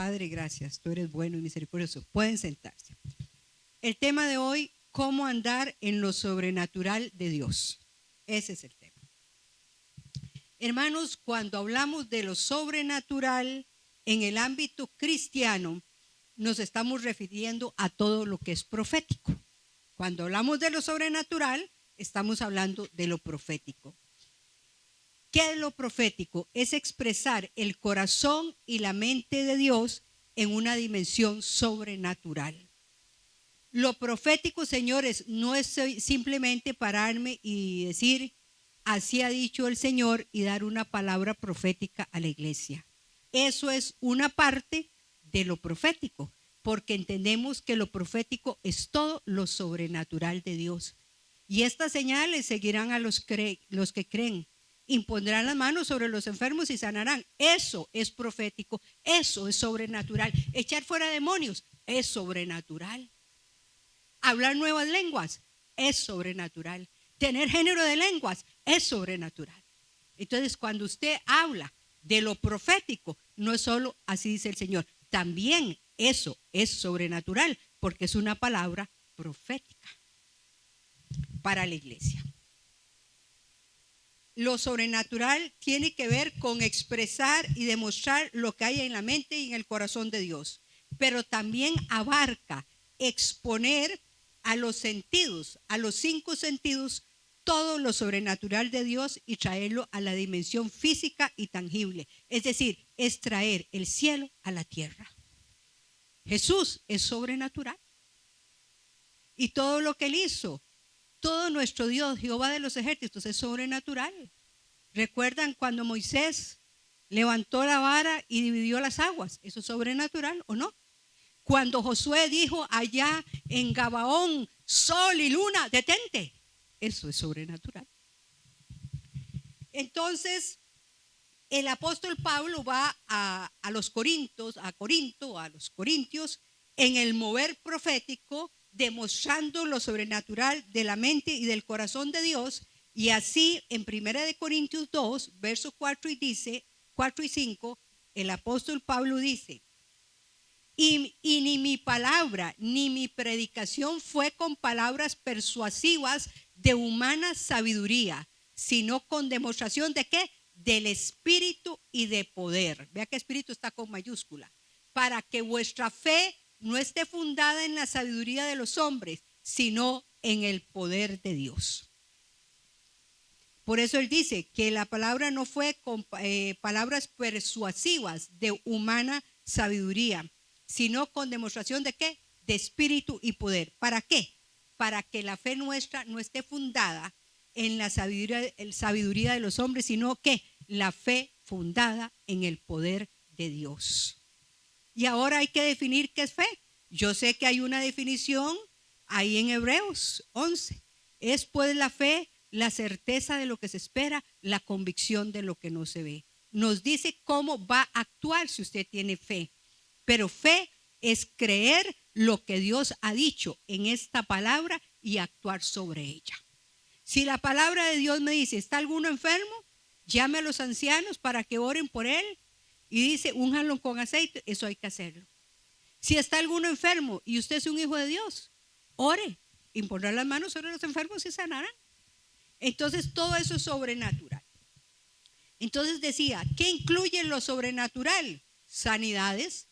Padre, gracias. Tú eres bueno y misericordioso. Pueden sentarse. El tema de hoy, cómo andar en lo sobrenatural de Dios. Ese es el tema. Hermanos, cuando hablamos de lo sobrenatural en el ámbito cristiano, nos estamos refiriendo a todo lo que es profético. Cuando hablamos de lo sobrenatural, estamos hablando de lo profético. ¿Qué es lo profético? Es expresar el corazón y la mente de Dios en una dimensión sobrenatural. Lo profético, señores, no es simplemente pararme y decir, así ha dicho el Señor, y dar una palabra profética a la iglesia. Eso es una parte de lo profético, porque entendemos que lo profético es todo lo sobrenatural de Dios. Y estas señales seguirán a los que creen. Impondrán las manos sobre los enfermos y sanarán. Eso es profético, eso es sobrenatural. Echar fuera demonios es sobrenatural. Hablar nuevas lenguas es sobrenatural. Tener género de lenguas es sobrenatural. Entonces, cuando usted habla de lo profético, no es solo así dice el Señor, también eso es sobrenatural, porque es una palabra profética para la iglesia. Lo sobrenatural tiene que ver con expresar y demostrar lo que hay en la mente y en el corazón de Dios, pero también abarca exponer a los sentidos, a los 5 sentidos, todo lo sobrenatural de Dios y traerlo a la dimensión física y tangible. Es decir, es traer el cielo a la tierra. Jesús es sobrenatural. Y todo lo que él hizo, todo nuestro Dios, Jehová de los ejércitos, es sobrenatural. ¿Recuerdan cuando Moisés levantó la vara y dividió las aguas? ¿Eso es sobrenatural o no? Cuando Josué dijo allá en Gabaón, sol y luna, detente. Eso es sobrenatural. Entonces, el apóstol Pablo va a los Corintios, en el mover profético, demostrando lo sobrenatural de la mente y del corazón de Dios. Y así en 1 Corintios 2, versos 4 y 5, el apóstol Pablo dice, y ni mi palabra ni mi predicación fue con palabras persuasivas de humana sabiduría, sino con demostración de ¿qué? Del Espíritu y de poder. Vea que Espíritu está con mayúscula. Para que vuestra fe no esté fundada en la sabiduría de los hombres, sino en el poder de Dios. Por eso él dice que la palabra no fue con palabras persuasivas de humana sabiduría, sino con demostración de ¿qué? De espíritu y poder. ¿Para qué? Para que la fe nuestra no esté fundada en la sabiduría de los hombres, sino que la fe fundada en el poder de Dios. Y ahora hay que definir qué es fe. Yo sé que hay una definición ahí en Hebreos 11. Es pues la fe, la certeza de lo que se espera, la convicción de lo que no se ve. Nos dice cómo va a actuar si usted tiene fe. Pero fe es creer lo que Dios ha dicho en esta palabra y actuar sobre ella. Si la palabra de Dios me dice, ¿está alguno enfermo? Llame a los ancianos para que oren por él. Y dice, únjanlo con aceite, eso hay que hacerlo. Si está alguno enfermo y usted es un hijo de Dios, ore, impondrá las manos sobre los enfermos y sanarán. Entonces todo eso es sobrenatural. Entonces decía, ¿qué incluye lo sobrenatural? Sanidades,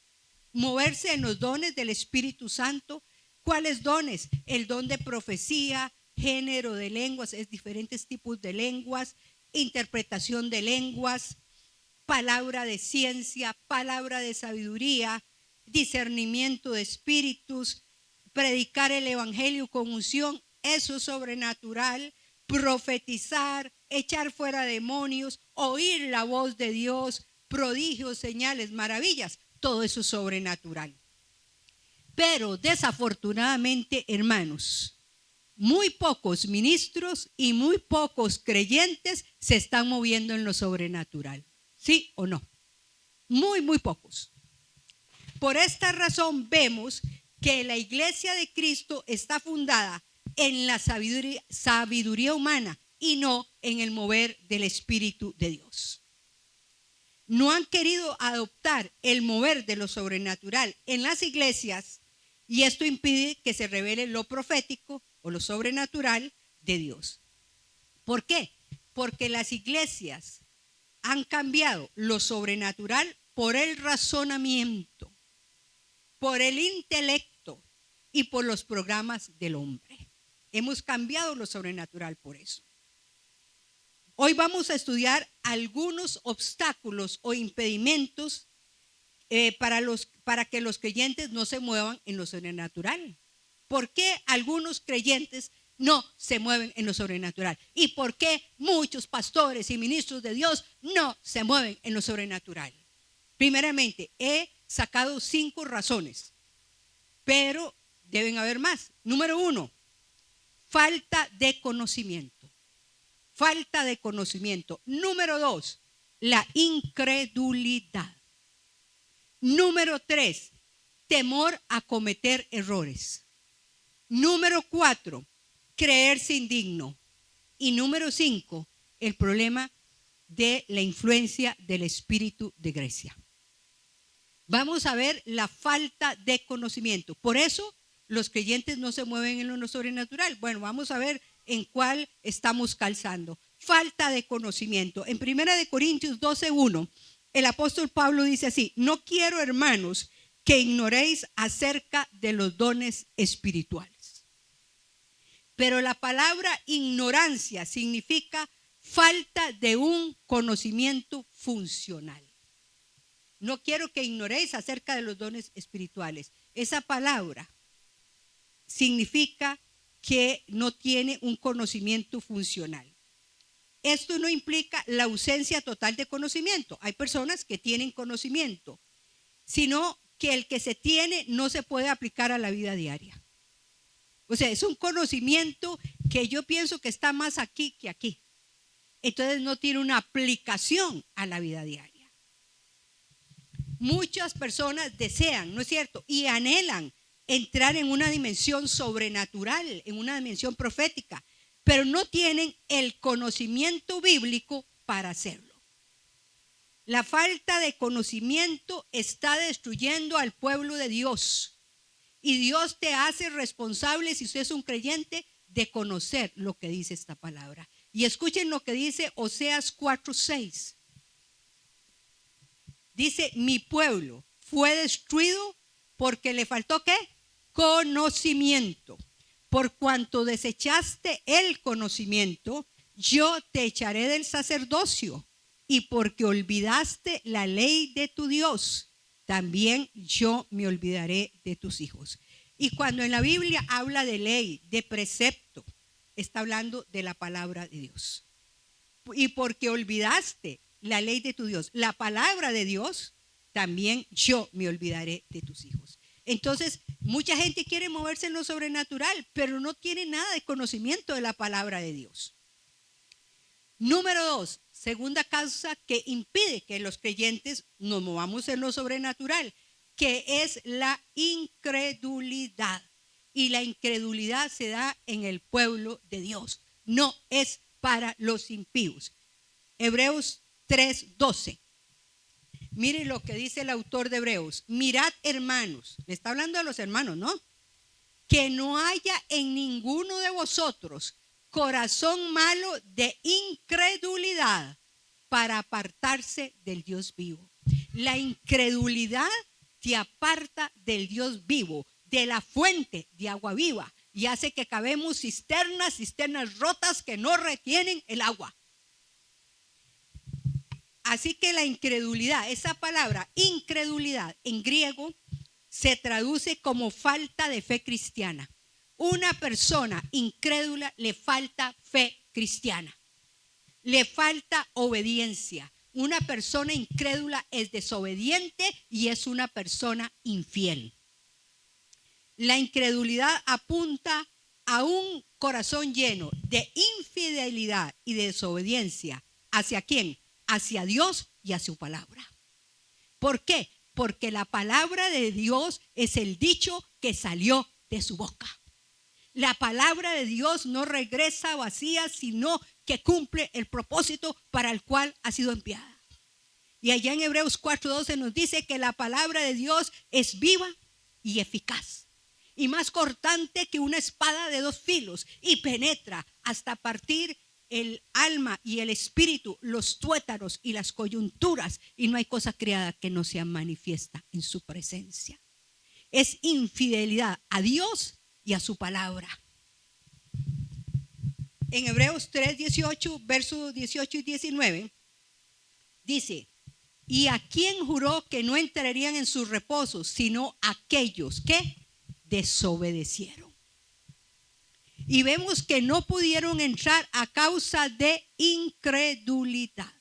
moverse en los dones del Espíritu Santo. ¿Cuáles dones? El don de profecía, género de lenguas, es diferentes tipos de lenguas, interpretación de lenguas, palabra de ciencia, palabra de sabiduría, discernimiento de espíritus, predicar el evangelio con unción, eso es sobrenatural, profetizar, echar fuera demonios, oír la voz de Dios, prodigios, señales, maravillas, todo eso es sobrenatural. Pero desafortunadamente, hermanos, muy pocos ministros y muy pocos creyentes se están moviendo en lo sobrenatural. ¿Sí o no? Muy pocos. Por esta razón vemos que la iglesia de Cristo está fundada en la sabiduría humana y no en el mover del Espíritu de Dios. no han querido adoptar el mover de lo sobrenatural en las iglesias, y esto impide que se revele lo profético o lo sobrenatural de Dios. ¿Por qué? Porque las iglesias han cambiado lo sobrenatural por el razonamiento, por el intelecto y por los programas del hombre. Hemos cambiado lo sobrenatural por eso. Hoy vamos a estudiar algunos obstáculos o impedimentos para que los creyentes no se muevan en lo sobrenatural. ¿Por qué algunos creyentes no se mueven en lo sobrenatural? ¿Y por qué muchos pastores y ministros de Dios no se mueven en lo sobrenatural? Primeramente, he sacado 5 razones, pero deben haber más. Número 1, falta de conocimiento. Falta de conocimiento. Número 2, la incredulidad. Número 3, temor a cometer errores. Número 4, creerse indigno. Y número 5, el problema de la influencia del espíritu de Grecia. Vamos a ver la falta de conocimiento. Por eso los creyentes no se mueven en lo sobrenatural. Bueno, vamos a ver en cuál estamos calzando. Falta de conocimiento. En 1 Corintios 12:1, el apóstol Pablo dice así: no quiero, hermanos, que ignoréis acerca de los dones espirituales. Pero la palabra ignorancia significa falta de un conocimiento funcional. No quiero que ignoréis acerca de los dones espirituales. Esa palabra significa que no tiene un conocimiento funcional. Esto no implica la ausencia total de conocimiento. Hay personas que tienen conocimiento, sino que el que se tiene no se puede aplicar a la vida diaria. O sea, es un conocimiento que yo pienso que está más aquí que aquí. Entonces no tiene una aplicación a la vida diaria. Muchas personas desean, ¿no es cierto?, y anhelan entrar en una dimensión sobrenatural, en una dimensión profética, pero no tienen el conocimiento bíblico para hacerlo. La falta de conocimiento está destruyendo al pueblo de Dios, y Dios te hace responsable, si usted es un creyente, de conocer lo que dice esta palabra. Y escuchen lo que dice Oseas 4:6. Dice: mi pueblo fue destruido porque le faltó ¿qué? Conocimiento. Por cuanto desechaste el conocimiento, yo te echaré del sacerdocio, y porque olvidaste la ley de tu Dios, también yo me olvidaré de tus hijos. Y cuando en la Biblia habla de ley, de precepto, está hablando de la palabra de Dios. Y porque olvidaste la ley de tu Dios, la palabra de Dios, también yo me olvidaré de tus hijos. Entonces, mucha gente quiere moverse en lo sobrenatural, pero no tiene nada de conocimiento de la palabra de Dios. Número 2, segunda causa que impide que los creyentes nos movamos en lo sobrenatural, que es la incredulidad. Y la incredulidad se da en el pueblo de Dios, no es para los impíos. Hebreos 3:12. Miren lo que dice el autor de Hebreos: mirad, hermanos, le está hablando a los hermanos, ¿no? Que no haya en ninguno de vosotros corazón malo de incredulidad para apartarse del Dios vivo. La incredulidad te aparta del Dios vivo, de la fuente de agua viva, y hace que cavemos cisternas rotas que no retienen el agua. Así que la incredulidad, esa palabra incredulidad en griego se traduce como falta de fe cristiana. Una persona incrédula le falta fe cristiana, le falta obediencia. Una persona incrédula es desobediente y es una persona infiel. La incredulidad apunta a un corazón lleno de infidelidad y de desobediencia. ¿Hacia quién? Hacia Dios y a su palabra. ¿Por qué? Porque la palabra de Dios es el dicho que salió de su boca. La palabra de Dios no regresa vacía, sino que cumple el propósito para el cual ha sido enviada. Y allá en Hebreos 4:12 nos dice que la palabra de Dios es viva y eficaz, y más cortante que una espada de 2 filos, y penetra hasta partir el alma y el espíritu, los tuétanos y las coyunturas, y no hay cosa creada que no sea manifiesta en su presencia. Es infidelidad a Dios y a su palabra. En Hebreos 3:18, versos 18 y 19, dice: ¿y a quién juró que no entrarían en sus reposos, sino aquellos que desobedecieron? Y vemos que no pudieron entrar a causa de incredulidad.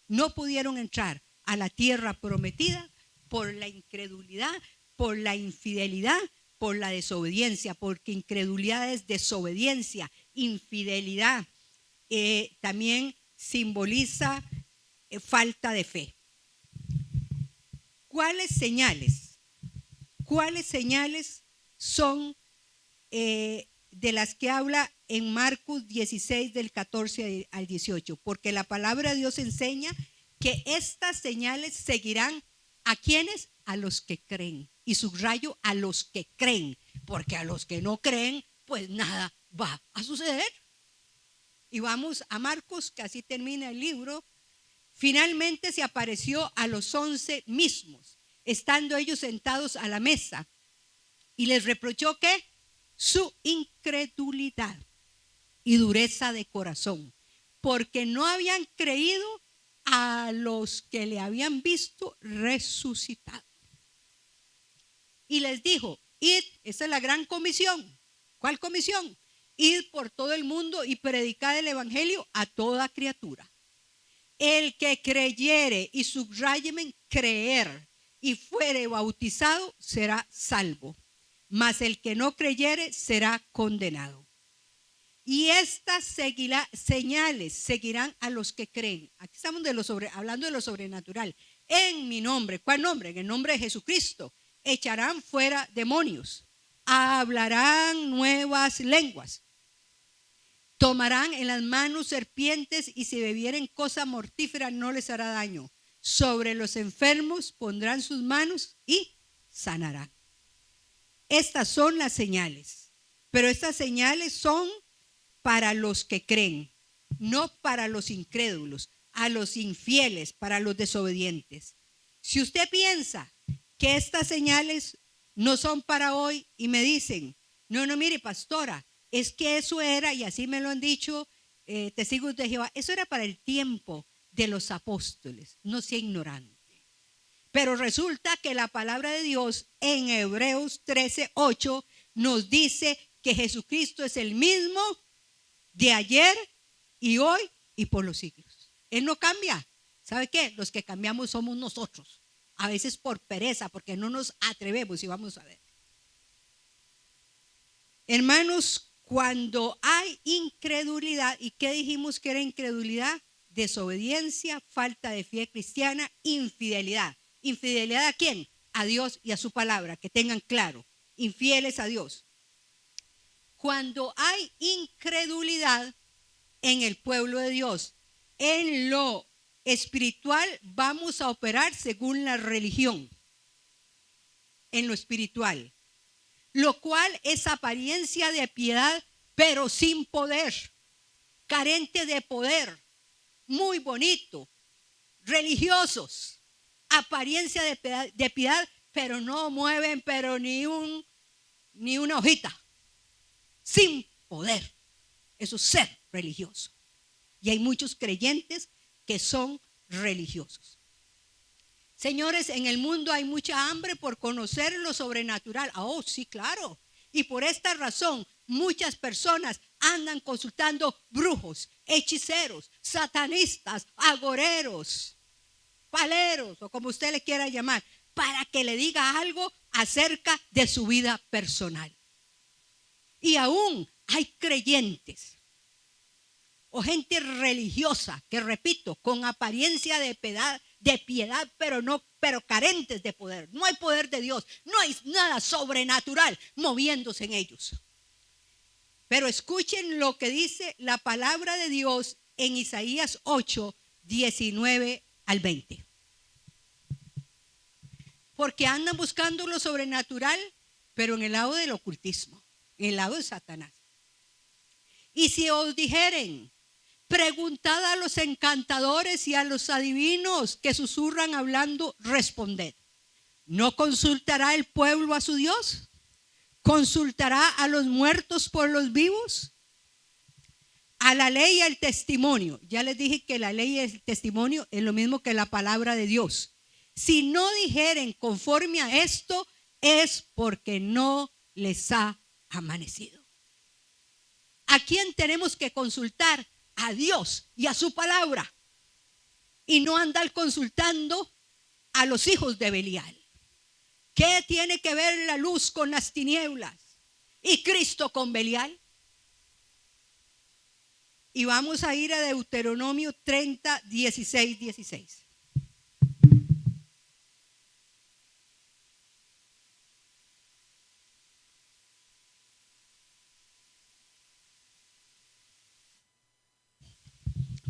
No pudieron entrar a la tierra prometida por la incredulidad, por la infidelidad, por la desobediencia, porque incredulidad es desobediencia, infidelidad también simboliza falta de fe. ¿Cuáles señales son de las que habla en Marcos 16 del 14 al 18? Porque la palabra de Dios enseña que estas señales seguirán ¿a quiénes? A los que creen. Y subrayo a los que creen, porque a los que no creen, pues nada va a suceder. Y vamos a Marcos, que así termina el libro. Finalmente se apareció a los 11 mismos, estando ellos sentados a la mesa, y les reprochó que su incredulidad y dureza de corazón, porque no habían creído a los que le habían visto resucitado. Y les dijo: id, esa es la gran comisión. ¿Cuál comisión? Id por todo el mundo y predicad el evangelio a toda criatura. El que creyere, y subráyeme creer, y fuere bautizado será salvo, mas el que no creyere será condenado. Y estas señales seguirán a los que creen. Aquí estamos hablando de lo sobrenatural. En mi nombre. ¿Cuál nombre? En el nombre de Jesucristo. Echarán fuera demonios. Hablarán nuevas lenguas. Tomarán en las manos serpientes, y si bebieren cosa mortífera no les hará daño. Sobre los enfermos pondrán sus manos y sanarán. Estas son las señales. Pero estas señales son para los que creen, no para los incrédulos, a los infieles, para los desobedientes. Si usted piensa que estas señales no son para hoy y me dicen: no, mire, pastora, es que eso era, y así me lo han dicho testigos de Jehová, eso era para el tiempo de los apóstoles. No sea ignorante. Pero resulta que la palabra de Dios en Hebreos 13:8 nos dice que Jesucristo es el mismo de ayer y hoy y por los siglos. Él no cambia. ¿Sabe qué? Los que cambiamos somos nosotros. A veces por pereza, porque no nos atrevemos, y vamos a ver. Hermanos, cuando hay incredulidad, ¿y qué dijimos que era incredulidad? Desobediencia, falta de fe cristiana, infidelidad. ¿Infidelidad a quién? A Dios y a su palabra, que tengan claro. Infieles a Dios. Cuando hay incredulidad en el pueblo de Dios, en lo espiritual vamos a operar según la religión, en lo espiritual, lo cual es apariencia de piedad, pero sin poder, carente de poder, muy bonito, religiosos, apariencia de piedad, pero no mueven pero ni una hojita. Sin poder. Eso es ser religioso. Y hay muchos creyentes que son religiosos. Señores, en el mundo hay mucha hambre por conocer lo sobrenatural. Oh, sí, claro. Y por esta razón, muchas personas andan consultando brujos, hechiceros, satanistas, agoreros, paleros, o como usted le quiera llamar, para que le diga algo acerca de su vida personal. Y aún hay creyentes o gente religiosa que, repito, con apariencia de piedad, pero carentes de poder. No hay poder de Dios, no hay nada sobrenatural moviéndose en ellos. Pero escuchen lo que dice la palabra de Dios en Isaías 8, 19 al 20. porque andan buscando lo sobrenatural, pero en el lado del ocultismo, en el lado de Satanás. Y si os dijeren, preguntad a los encantadores y a los adivinos que susurran hablando, responded. ¿No consultará el pueblo a su Dios? ¿Consultará a los muertos por los vivos? A la ley y al testimonio. Ya les dije que la ley y el testimonio es lo mismo que la palabra de Dios. Si no dijeren conforme a esto, es porque no les ha amanecido. ¿A quién tenemos que consultar? A Dios y a su palabra. Y no andar consultando a los hijos de Belial. ¿Qué tiene que ver la luz con las tinieblas y Cristo con Belial? Y vamos a ir a Deuteronomio 30, 16, 16.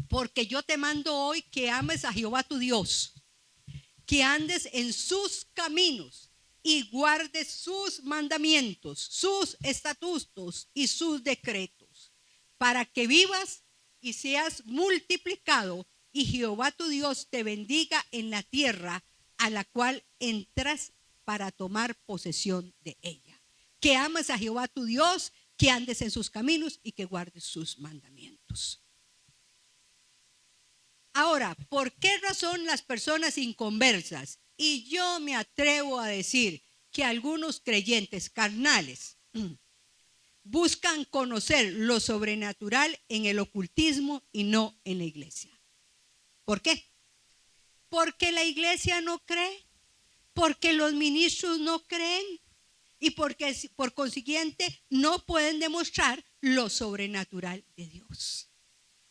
Porque yo te mando hoy que ames a Jehová tu Dios, que andes en sus caminos y guardes sus mandamientos, sus estatutos y sus decretos, para que vivas y seas multiplicado, y Jehová tu Dios te bendiga en la tierra a la cual entras para tomar posesión de ella. Que ames a Jehová tu Dios, que andes en sus caminos y que guardes sus mandamientos. Ahora, ¿por qué razón las personas inconversas? Y yo me atrevo a decir que algunos creyentes carnales buscan conocer lo sobrenatural en el ocultismo y no en la iglesia. ¿Por qué? Porque la iglesia no cree, porque los ministros no creen y porque por consiguiente no pueden demostrar lo sobrenatural de Dios.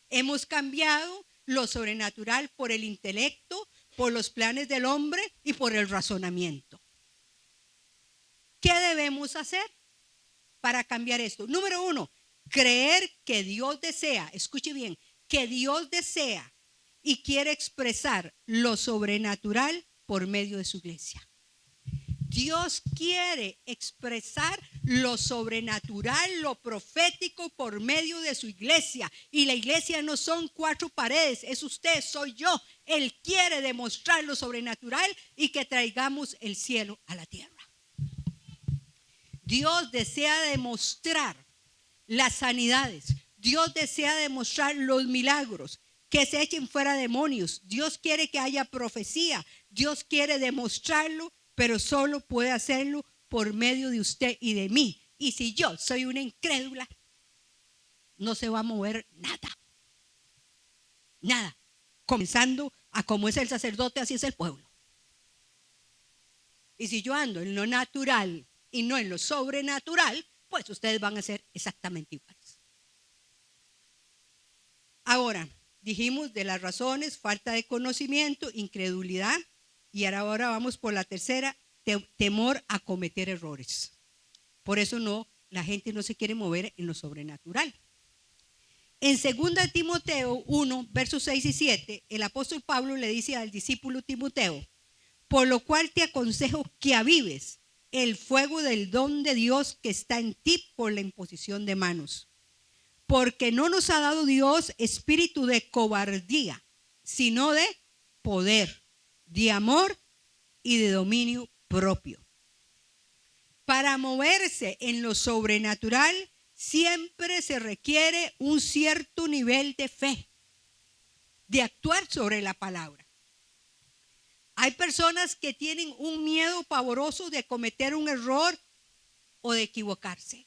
Hemos cambiado lo sobrenatural por el intelecto, por los planes del hombre y por el razonamiento. ¿Qué debemos hacer para cambiar esto? Número 1, creer que Dios desea, escuche bien, que Dios desea y quiere expresar lo sobrenatural por medio de su iglesia. Dios quiere expresar lo sobrenatural, lo profético por medio de su iglesia. Y la iglesia no son 4 paredes, es usted, soy yo. Él quiere demostrar lo sobrenatural y que traigamos el cielo a la tierra. Dios desea demostrar las sanidades. Dios desea demostrar los milagros, que se echen fuera demonios. Dios quiere que haya profecía. Dios quiere demostrarlo, pero solo puede hacerlo por medio de usted y de mí. Y si yo soy una incrédula, no se va a mover nada. Nada. Comenzando a como es el sacerdote, así es el pueblo. Y si yo ando en lo natural y no en lo sobrenatural, pues ustedes van a ser exactamente iguales. Ahora, dijimos de las razones: falta de conocimiento, incredulidad. Y ahora vamos por la tercera, temor a cometer errores. Por eso la gente no se quiere mover en lo sobrenatural. En 2 Timoteo 1, versos 6 y 7, el apóstol Pablo le dice al discípulo Timoteo: por lo cual te aconsejo que avives el fuego del don de Dios que está en ti por la imposición de manos. Porque no nos ha dado Dios espíritu de cobardía, sino de poder, de amor y de dominio propio. Para moverse en lo sobrenatural siempre se requiere un cierto nivel de fe, de actuar sobre la palabra. Hay personas que tienen un miedo pavoroso de cometer un error o de equivocarse.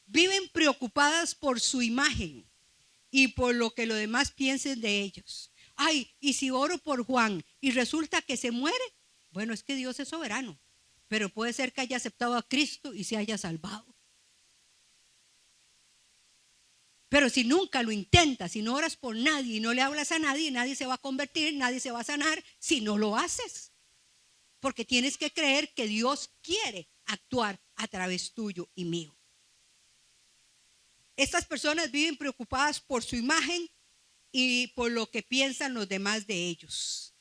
Viven preocupadas por su imagen y por lo que los demás piensen de ellos. Ay, y si oro por Juan y resulta que se muere, bueno, es que Dios es soberano, pero puede ser que haya aceptado a Cristo y se haya salvado. Pero si nunca lo intentas, si no oras por nadie y no le hablas a nadie, nadie se va a convertir, nadie se va a sanar si no lo haces. Porque tienes que creer que Dios quiere actuar a través tuyo y mío. Estas personas viven preocupadas por su imagen y por lo que piensan los demás de ellos.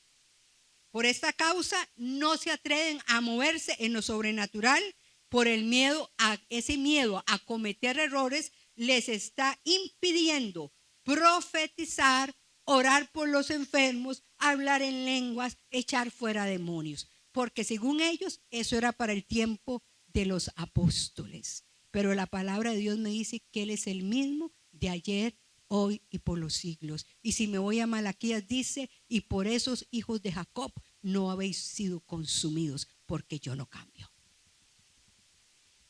Por esta causa no se atreven a moverse en lo sobrenatural por el miedo ese miedo a cometer errores les está impidiendo profetizar, orar por los enfermos, hablar en lenguas, echar fuera demonios. Porque según ellos, eso era para el tiempo de los apóstoles. Pero la palabra de Dios me dice que Él es el mismo de ayer, hoy y por los siglos. Y si me voy a Malaquías, dice, y por esos hijos de Jacob no habéis sido consumidos, porque yo no cambio.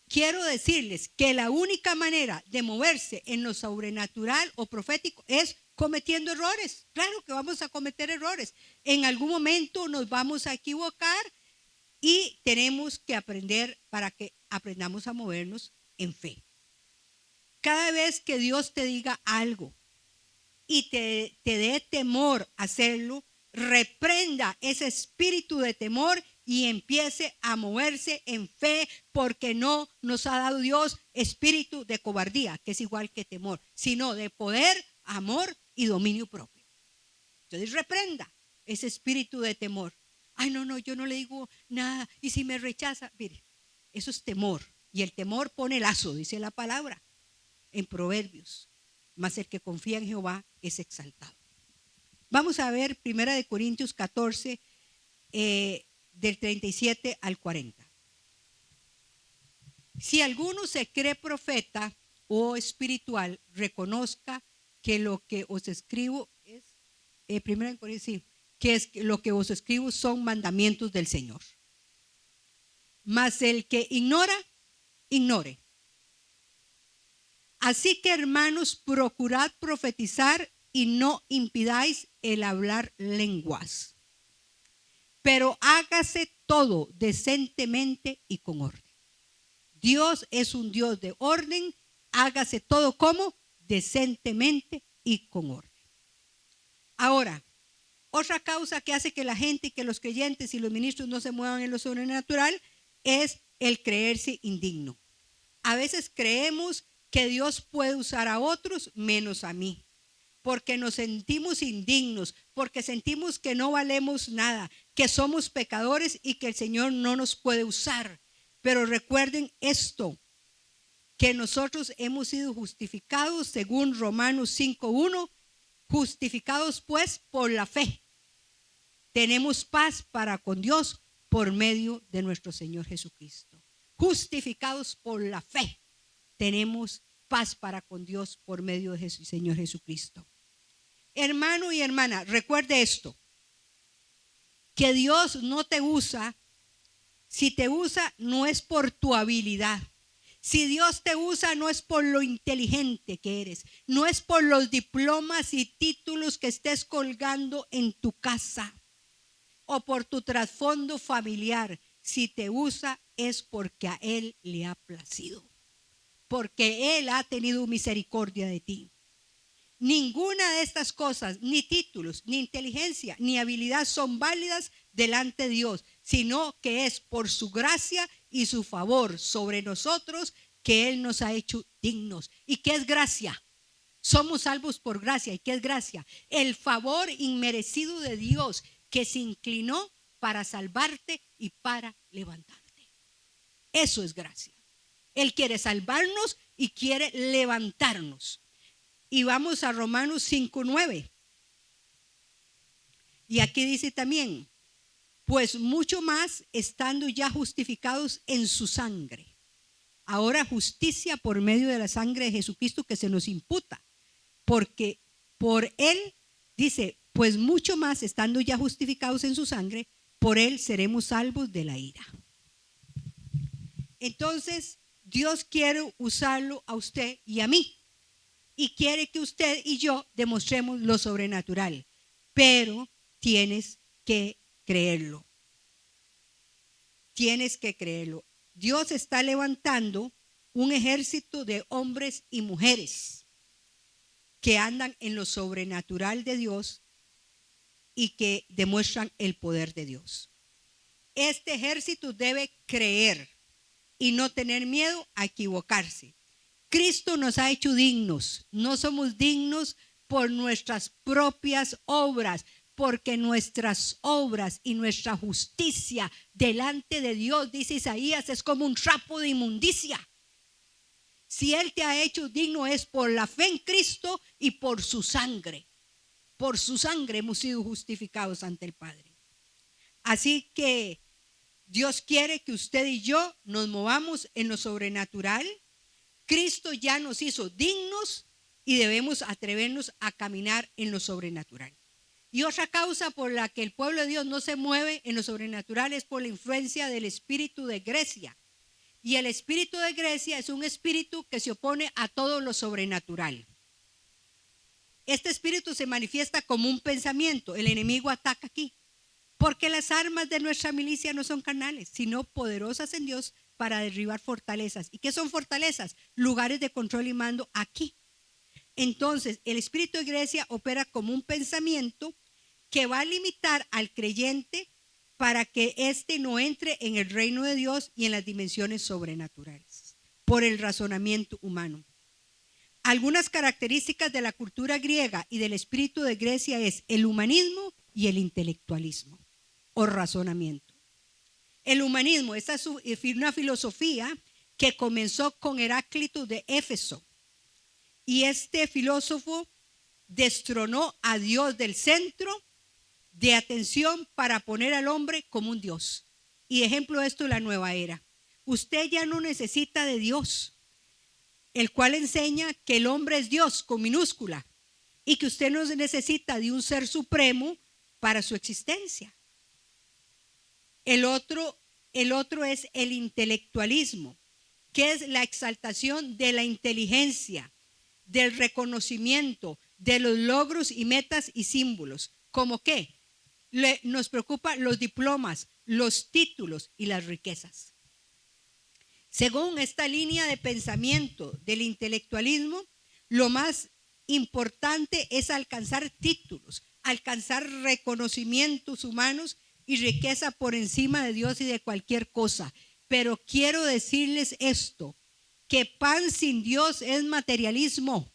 Quiero decirles que la única manera de moverse en lo sobrenatural o profético es cometiendo errores. Claro que vamos a cometer errores. En algún momento nos vamos a equivocar y tenemos que aprender para que aprendamos a movernos en fe. Cada vez que Dios te diga algo y te dé temor hacerlo, reprenda ese espíritu de temor y empiece a moverse en fe, porque no nos ha dado Dios espíritu de cobardía, que es igual que temor, sino de poder, amor y dominio propio. Entonces reprenda ese espíritu de temor. Ay, no, yo no le digo nada. Y si me rechaza, mire, eso es temor. Y el temor pone lazo, dice la palabra en Proverbios. Mas el que confía en Jehová es exaltado. Vamos a ver 1 Corintios 14, del 37 al 40. Si alguno se cree profeta o espiritual, reconozca que lo que os escribo es, 1 Corintios, sí, que es lo que os escribo son mandamientos del Señor. Mas el que ignora, ignore. Así que, hermanos, procurad profetizar y no impidáis el hablar lenguas. Pero hágase todo decentemente y con orden. Dios es un Dios de orden. Hágase todo como decentemente y con orden. Ahora, otra causa que hace que la gente y que los creyentes y los ministros no se muevan en lo sobrenatural es el creerse indigno. A veces creemos que Dios puede usar a otros menos a mí, porque nos sentimos indignos, porque sentimos que no valemos nada, que somos pecadores y que el Señor no nos puede usar. Pero recuerden esto, que nosotros hemos sido justificados según Romanos 5:1, justificados pues por la fe. Tenemos paz para con Dios por medio de nuestro Señor Jesucristo. Justificados por la fe, tenemos paz para con Dios por medio de Señor Jesucristo. Hermano y hermana, recuerde esto, que Dios no te usa. Si te usa, no es por tu habilidad. Si Dios te usa, no es por lo inteligente que eres, no es por los diplomas y títulos que estés colgando en tu casa o por tu trasfondo familiar. Si te usa, es porque a Él le ha placido, porque Él ha tenido misericordia de ti. Ninguna de estas cosas, ni títulos, ni inteligencia, ni habilidad son válidas delante de Dios, sino que es por su gracia y su favor sobre nosotros que Él nos ha hecho dignos. ¿Y qué es gracia? Somos salvos por gracia. ¿Y qué es gracia? El favor inmerecido de Dios que se inclinó para salvarte y para levantarte. Eso es gracia. Él quiere salvarnos y quiere levantarnos. Y vamos a Romanos 5:9. Y aquí dice también, pues mucho más estando ya justificados en su sangre. Ahora justicia por medio de la sangre de Jesucristo que se nos imputa. Porque por Él, dice, pues mucho más estando ya justificados en su sangre, por Él seremos salvos de la ira. Entonces, Dios quiere usarlo a usted y a mí. Y quiere que usted y yo demostremos lo sobrenatural. Pero tienes que creerlo. Tienes que creerlo. Dios está levantando un ejército de hombres y mujeres que andan en lo sobrenatural de Dios y que demuestran el poder de Dios. Este ejército debe creer y no tener miedo a equivocarse. Cristo nos ha hecho dignos. No somos dignos por nuestras propias obras, porque nuestras obras y nuestra justicia delante de Dios, dice Isaías, es como un trapo de inmundicia. Si Él te ha hecho digno es por la fe en Cristo y por su sangre. Por su sangre hemos sido justificados ante el Padre. Así que Dios quiere que usted y yo nos movamos en lo sobrenatural. Cristo ya nos hizo dignos y debemos atrevernos a caminar en lo sobrenatural. Y otra causa por la que el pueblo de Dios no se mueve en lo sobrenatural es por la influencia del espíritu de Grecia. Y el espíritu de Grecia es un espíritu que se opone a todo lo sobrenatural. Este espíritu se manifiesta como un pensamiento. El enemigo ataca aquí. Porque las armas de nuestra milicia no son carnales, sino poderosas en Dios para derribar fortalezas. ¿Y qué son fortalezas? Lugares de control y mando aquí. Entonces, el espíritu de Grecia opera como un pensamiento que va a limitar al creyente para que éste no entre en el reino de Dios y en las dimensiones sobrenaturales, por el razonamiento humano. Algunas características de la cultura griega y del espíritu de Grecia es el humanismo y el intelectualismo o razonamiento. El humanismo, esta es una filosofía que comenzó con Heráclito de Éfeso. Y este filósofo destronó a Dios del centro de atención para poner al hombre como un Dios. Y ejemplo de esto es la nueva era. Usted ya no necesita de Dios, el cual enseña que el hombre es Dios con minúscula y que usted no necesita de un ser supremo para su existencia. El otro es el intelectualismo, que es la exaltación de la inteligencia, del reconocimiento, de los logros y metas y símbolos. ¿Cómo qué? Nos preocupa los diplomas, los títulos y las riquezas. Según esta línea de pensamiento del intelectualismo, lo más importante es alcanzar títulos, alcanzar reconocimientos humanos y riqueza por encima de Dios y de cualquier cosa. Pero quiero decirles esto, que pan sin Dios es materialismo.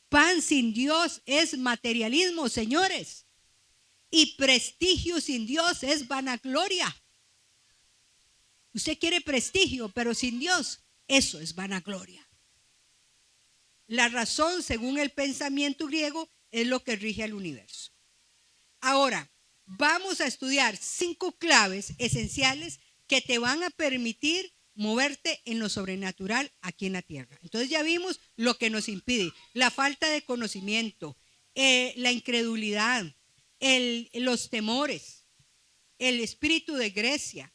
Pan sin Dios es materialismo, señores. Y prestigio sin Dios es vanagloria. Usted quiere prestigio, pero sin Dios, eso es vanagloria. La razón, según el pensamiento griego, es lo que rige al universo. Ahora, vamos a estudiar 5 claves esenciales que te van a permitir moverte en lo sobrenatural aquí en la tierra. Entonces ya vimos lo que nos impide: la falta de conocimiento, la incredulidad, los temores, el espíritu de Grecia.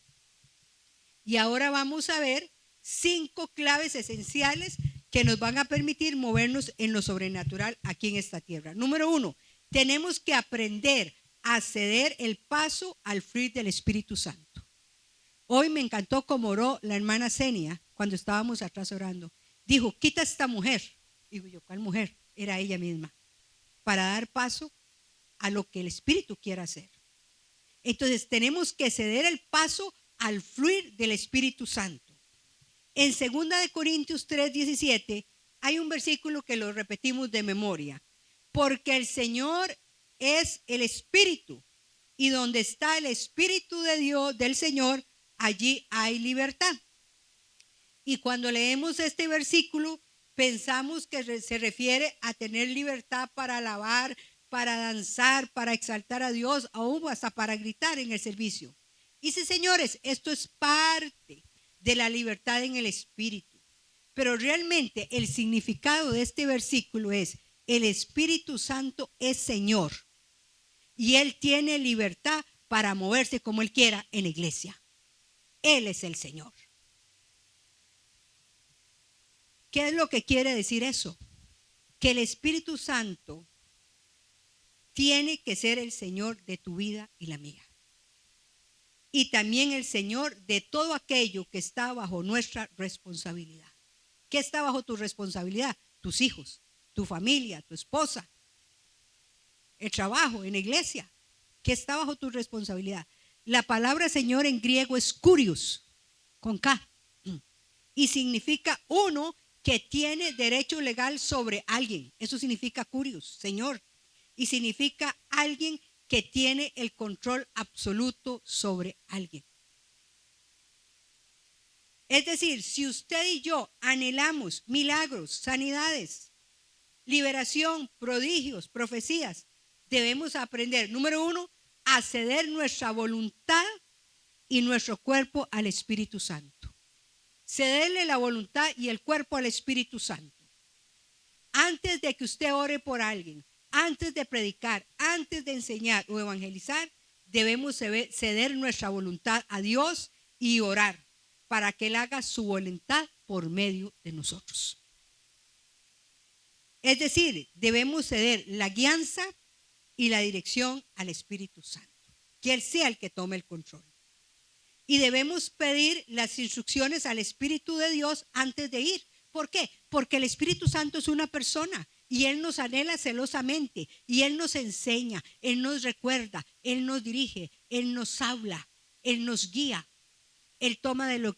Y ahora vamos a ver 5 claves esenciales que nos van a permitir movernos en lo sobrenatural aquí en esta tierra. Número 1, tenemos que aprender a ceder el paso al fluir del Espíritu Santo. Hoy me encantó como oró la hermana Zenia cuando estábamos atrás orando. Dijo, quita a esta mujer. Digo yo, ¿cuál mujer? Era ella misma. Para dar paso a lo que el Espíritu quiera hacer. Entonces tenemos que ceder el paso al fluir del Espíritu Santo. En 2 Corintios 3:17 hay un versículo que lo repetimos de memoria. Porque el Señor es el Espíritu, y donde está el Espíritu de Dios, del Señor, allí hay libertad. Y cuando leemos este versículo, pensamos que se refiere a tener libertad para alabar, para danzar, para exaltar a Dios, aún hasta para gritar en el servicio. Y sí, señores, esto es parte de la libertad en el Espíritu. Pero realmente el significado de este versículo es: el Espíritu Santo es Señor y Él tiene libertad para moverse como Él quiera en la iglesia. Él es el Señor. ¿Qué es lo que quiere decir eso? Que el Espíritu Santo tiene que ser el Señor de tu vida y la mía. Y también el Señor de todo aquello que está bajo nuestra responsabilidad. ¿Qué está bajo tu responsabilidad? Tus hijos, tu familia, tu esposa, el trabajo en la iglesia. ¿Qué está bajo tu responsabilidad? La palabra Señor en griego es kurios, con K, y significa uno que tiene derecho legal sobre alguien. Eso significa kurios, Señor. y significa alguien que tiene el control absoluto sobre alguien. Es decir, si usted y yo anhelamos milagros, sanidades, liberación, prodigios, profecías, debemos aprender, número 1, a ceder nuestra voluntad y nuestro cuerpo al Espíritu Santo. Cederle la voluntad y el cuerpo al Espíritu Santo. Antes de que usted ore por alguien, antes de predicar, antes de enseñar o evangelizar, debemos ceder nuestra voluntad a Dios y orar para que Él haga su voluntad por medio de nosotros. Es decir, debemos ceder la guianza y la dirección al Espíritu Santo, que Él sea el que tome el control. Y debemos pedir las instrucciones al Espíritu de Dios antes de ir. ¿Por qué? Porque el Espíritu Santo es una persona y Él nos anhela celosamente y Él nos enseña, Él nos recuerda, Él nos dirige, Él nos habla, Él nos guía. Él toma de lo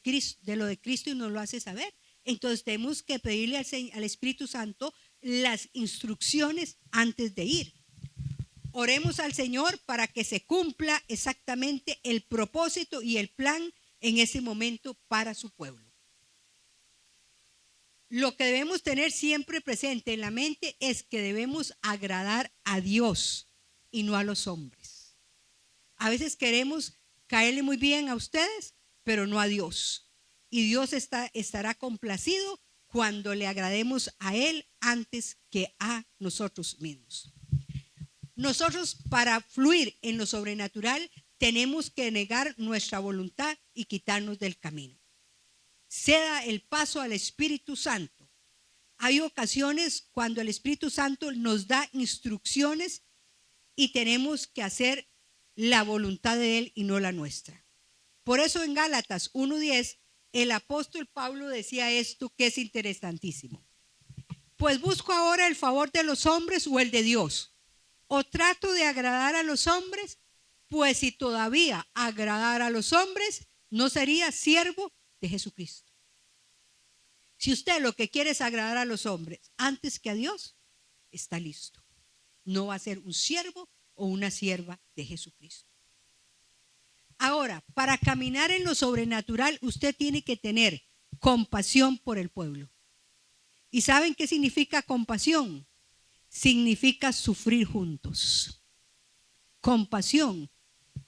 de Cristo y nos lo hace saber. Entonces tenemos que pedirle al Espíritu Santo las instrucciones antes de ir. Oremos al Señor para que se cumpla exactamente el propósito y el plan en ese momento para su pueblo. Lo que debemos tener siempre presente en la mente es que debemos agradar a Dios y no a los hombres. A veces queremos caerle muy bien a ustedes, pero no a Dios. Y Dios estará complacido cuando le agrademos a Él antes que a nosotros mismos. Nosotros, para fluir en lo sobrenatural, tenemos que negar nuestra voluntad y quitarnos del camino. Ceda el paso al Espíritu Santo. Hay ocasiones cuando el Espíritu Santo nos da instrucciones y tenemos que hacer la voluntad de Él y no la nuestra. Por eso en Gálatas 1:10 el apóstol Pablo decía esto que es interesantísimo. Pues busco ahora el favor de los hombres o el de Dios. ¿O trato de agradar a los hombres? Pues si todavía agradara a los hombres, no sería siervo de Jesucristo. Si usted lo que quiere es agradar a los hombres antes que a Dios, está listo. No va a ser un siervo o una sierva de Jesucristo. Ahora, para caminar en lo sobrenatural, usted tiene que tener compasión por el pueblo. ¿Y saben qué significa compasión? Significa sufrir juntos. Compasión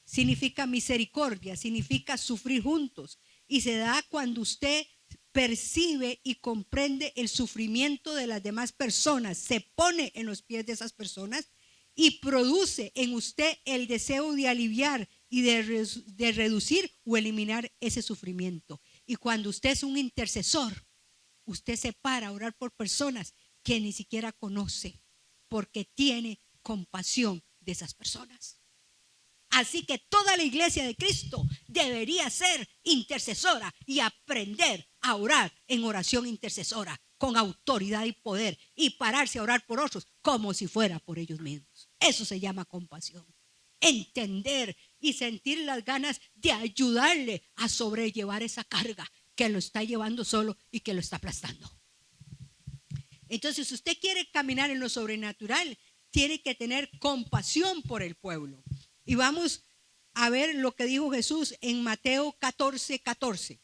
significa misericordia, significa sufrir juntos. Y se da cuando usted percibe y comprende el sufrimiento de las demás personas, se pone en los pies de esas personas y produce en usted el deseo de aliviar y de reducir o eliminar ese sufrimiento. Y cuando usted es un intercesor, usted se para a orar por personas que ni siquiera conoce, porque tiene compasión de esas personas. Así que toda la iglesia de Cristo debería ser intercesora y aprender a orar en oración intercesora con autoridad y poder y pararse a orar por otros como si fuera por ellos mismos. Eso se llama compasión. Entender y sentir las ganas de ayudarle a sobrellevar esa carga que lo está llevando solo y que lo está aplastando. Entonces, si usted quiere caminar en lo sobrenatural, tiene que tener compasión por el pueblo. Y vamos a ver lo que dijo Jesús en Mateo 14:14.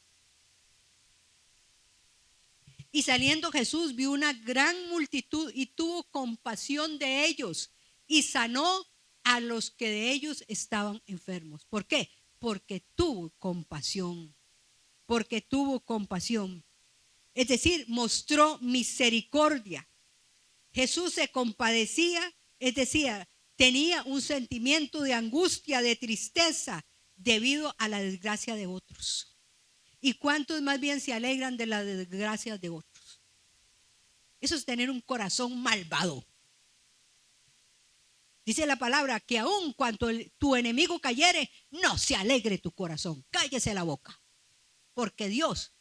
Y saliendo Jesús vio una gran multitud y tuvo compasión de ellos y sanó a los que de ellos estaban enfermos. ¿Por qué? Porque tuvo compasión. Porque tuvo compasión. Es decir, mostró misericordia. Jesús se compadecía, es decir, tenía un sentimiento de angustia, de tristeza debido a la desgracia de otros. ¿Y cuántos más bien se alegran de las desgracias de otros? Eso es tener un corazón malvado. Dice la palabra que aun cuando tu enemigo cayere, no se alegre tu corazón. Cállese la boca. Porque Dios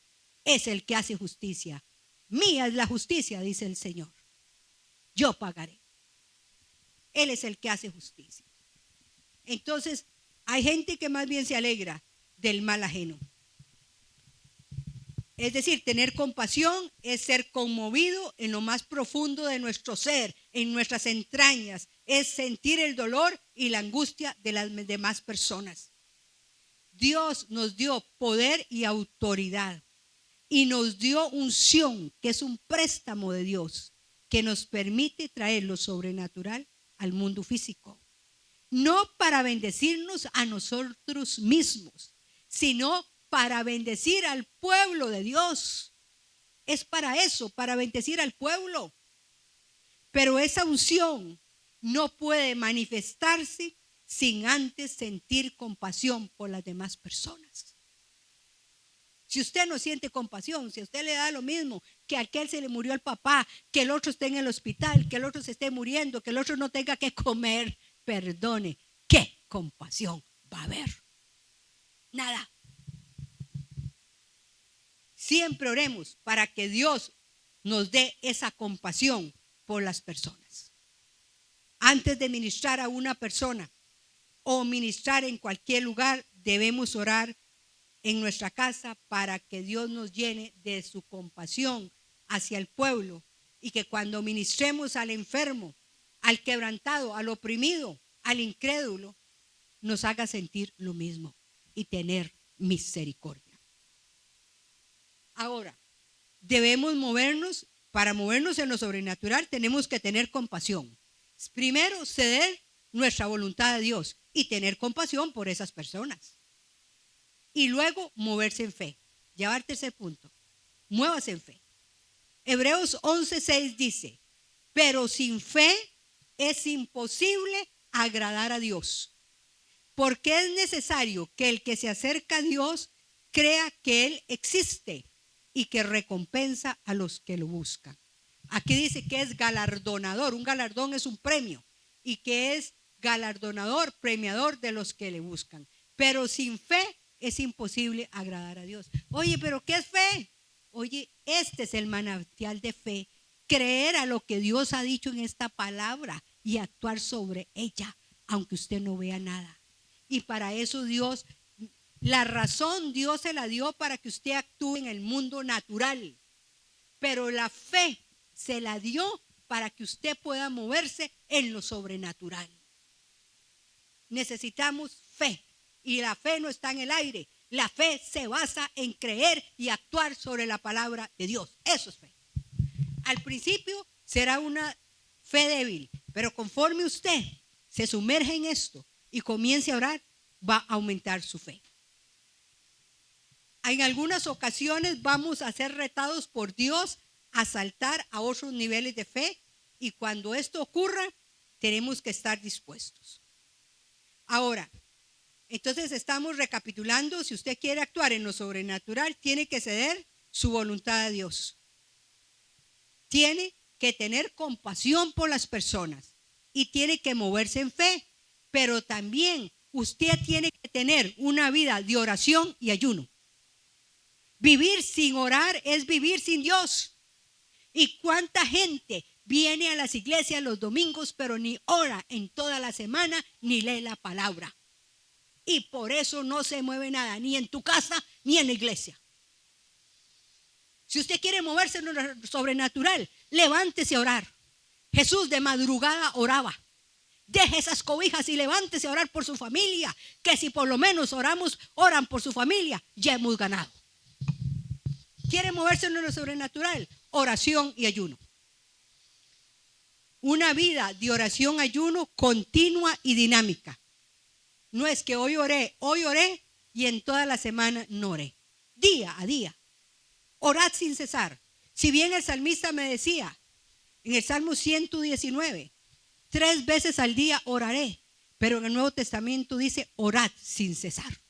es el que hace justicia. Mía es la justicia, dice el Señor. Yo pagaré. Él es el que hace justicia. Entonces, hay gente que más bien se alegra del mal ajeno. Es decir, tener compasión es ser conmovido en lo más profundo de nuestro ser, en nuestras entrañas. Es sentir el dolor y la angustia de las demás personas. Dios nos dio poder y autoridad y nos dio unción, que es un préstamo de Dios, que nos permite traer lo sobrenatural al mundo físico. No para bendecirnos a nosotros mismos, sino para bendecir al pueblo de Dios. Es para eso, para bendecir al pueblo. Pero esa unción no puede manifestarse sin antes sentir compasión por las demás personas. Si usted no siente compasión, si a usted le da lo mismo que a aquel se le murió el papá, que el otro esté en el hospital, que el otro se esté muriendo, que el otro no tenga que comer, perdone, ¿qué compasión va a haber? Nada. Siempre oremos para que Dios nos dé esa compasión por las personas. Antes de ministrar a una persona o ministrar en cualquier lugar, debemos orar en nuestra casa para que Dios nos llene de su compasión hacia el pueblo y que cuando ministremos al enfermo, al quebrantado, al oprimido, al incrédulo, nos haga sentir lo mismo y tener misericordia. Ahora, debemos movernos. Para movernos en lo sobrenatural tenemos que tener compasión. Primero, ceder nuestra voluntad a Dios y tener compasión por esas personas. Y luego, moverse en fe. Ya va al tercer punto. Muévase en fe. Hebreos 11:6 dice, pero sin fe es imposible agradar a Dios. Porque es necesario que el que se acerca a Dios crea que Él existe y que recompensa a los que lo buscan. Aquí dice que es galardonador. Un galardón es un premio. Y que es galardonador, premiador de los que le buscan. Pero sin fe es imposible agradar a Dios. Oye, ¿pero qué es fe? Oye, este es el manantial de fe. Creer a lo que Dios ha dicho en esta palabra y actuar sobre ella, aunque usted no vea nada. Y para eso Dios, la razón Dios se la dio para que usted actúe en el mundo natural. Pero la fe se la dio para que usted pueda moverse en lo sobrenatural. Necesitamos fe. Y la fe no está en el aire. La fe se basa en creer y actuar sobre la palabra de Dios. Eso es fe. Al principio será una fe débil, pero conforme usted se sumerge en esto y comience a orar, va a aumentar su fe. En algunas ocasiones vamos a ser retados por Dios a saltar a otros niveles de fe, y cuando esto ocurra, tenemos que estar dispuestos. Ahora, entonces estamos recapitulando. Si usted quiere actuar en lo sobrenatural, tiene que ceder su voluntad a Dios. Tiene que tener compasión por las personas y tiene que moverse en fe, pero también usted tiene que tener una vida de oración y ayuno. Vivir sin orar es vivir sin Dios. ¿Y cuánta gente viene a las iglesias los domingos, pero ni ora en toda la semana, ni lee la palabra? Y por eso no se mueve nada, ni en tu casa, ni en la iglesia. Si usted quiere moverse en lo sobrenatural, levántese a orar. Jesús de madrugada oraba. Deje esas cobijas y levántese a orar por su familia, que si por lo menos oran por su familia, ya hemos ganado. ¿Quiere moverse en lo sobrenatural? Oración y ayuno. Una vida de oración, ayuno continua y dinámica. No es que hoy oré y en toda la semana no oré. Día a día. Orad sin cesar. Si bien el salmista me decía en el Salmo 119, 3 veces al día oraré, pero en el Nuevo Testamento dice orad sin cesar.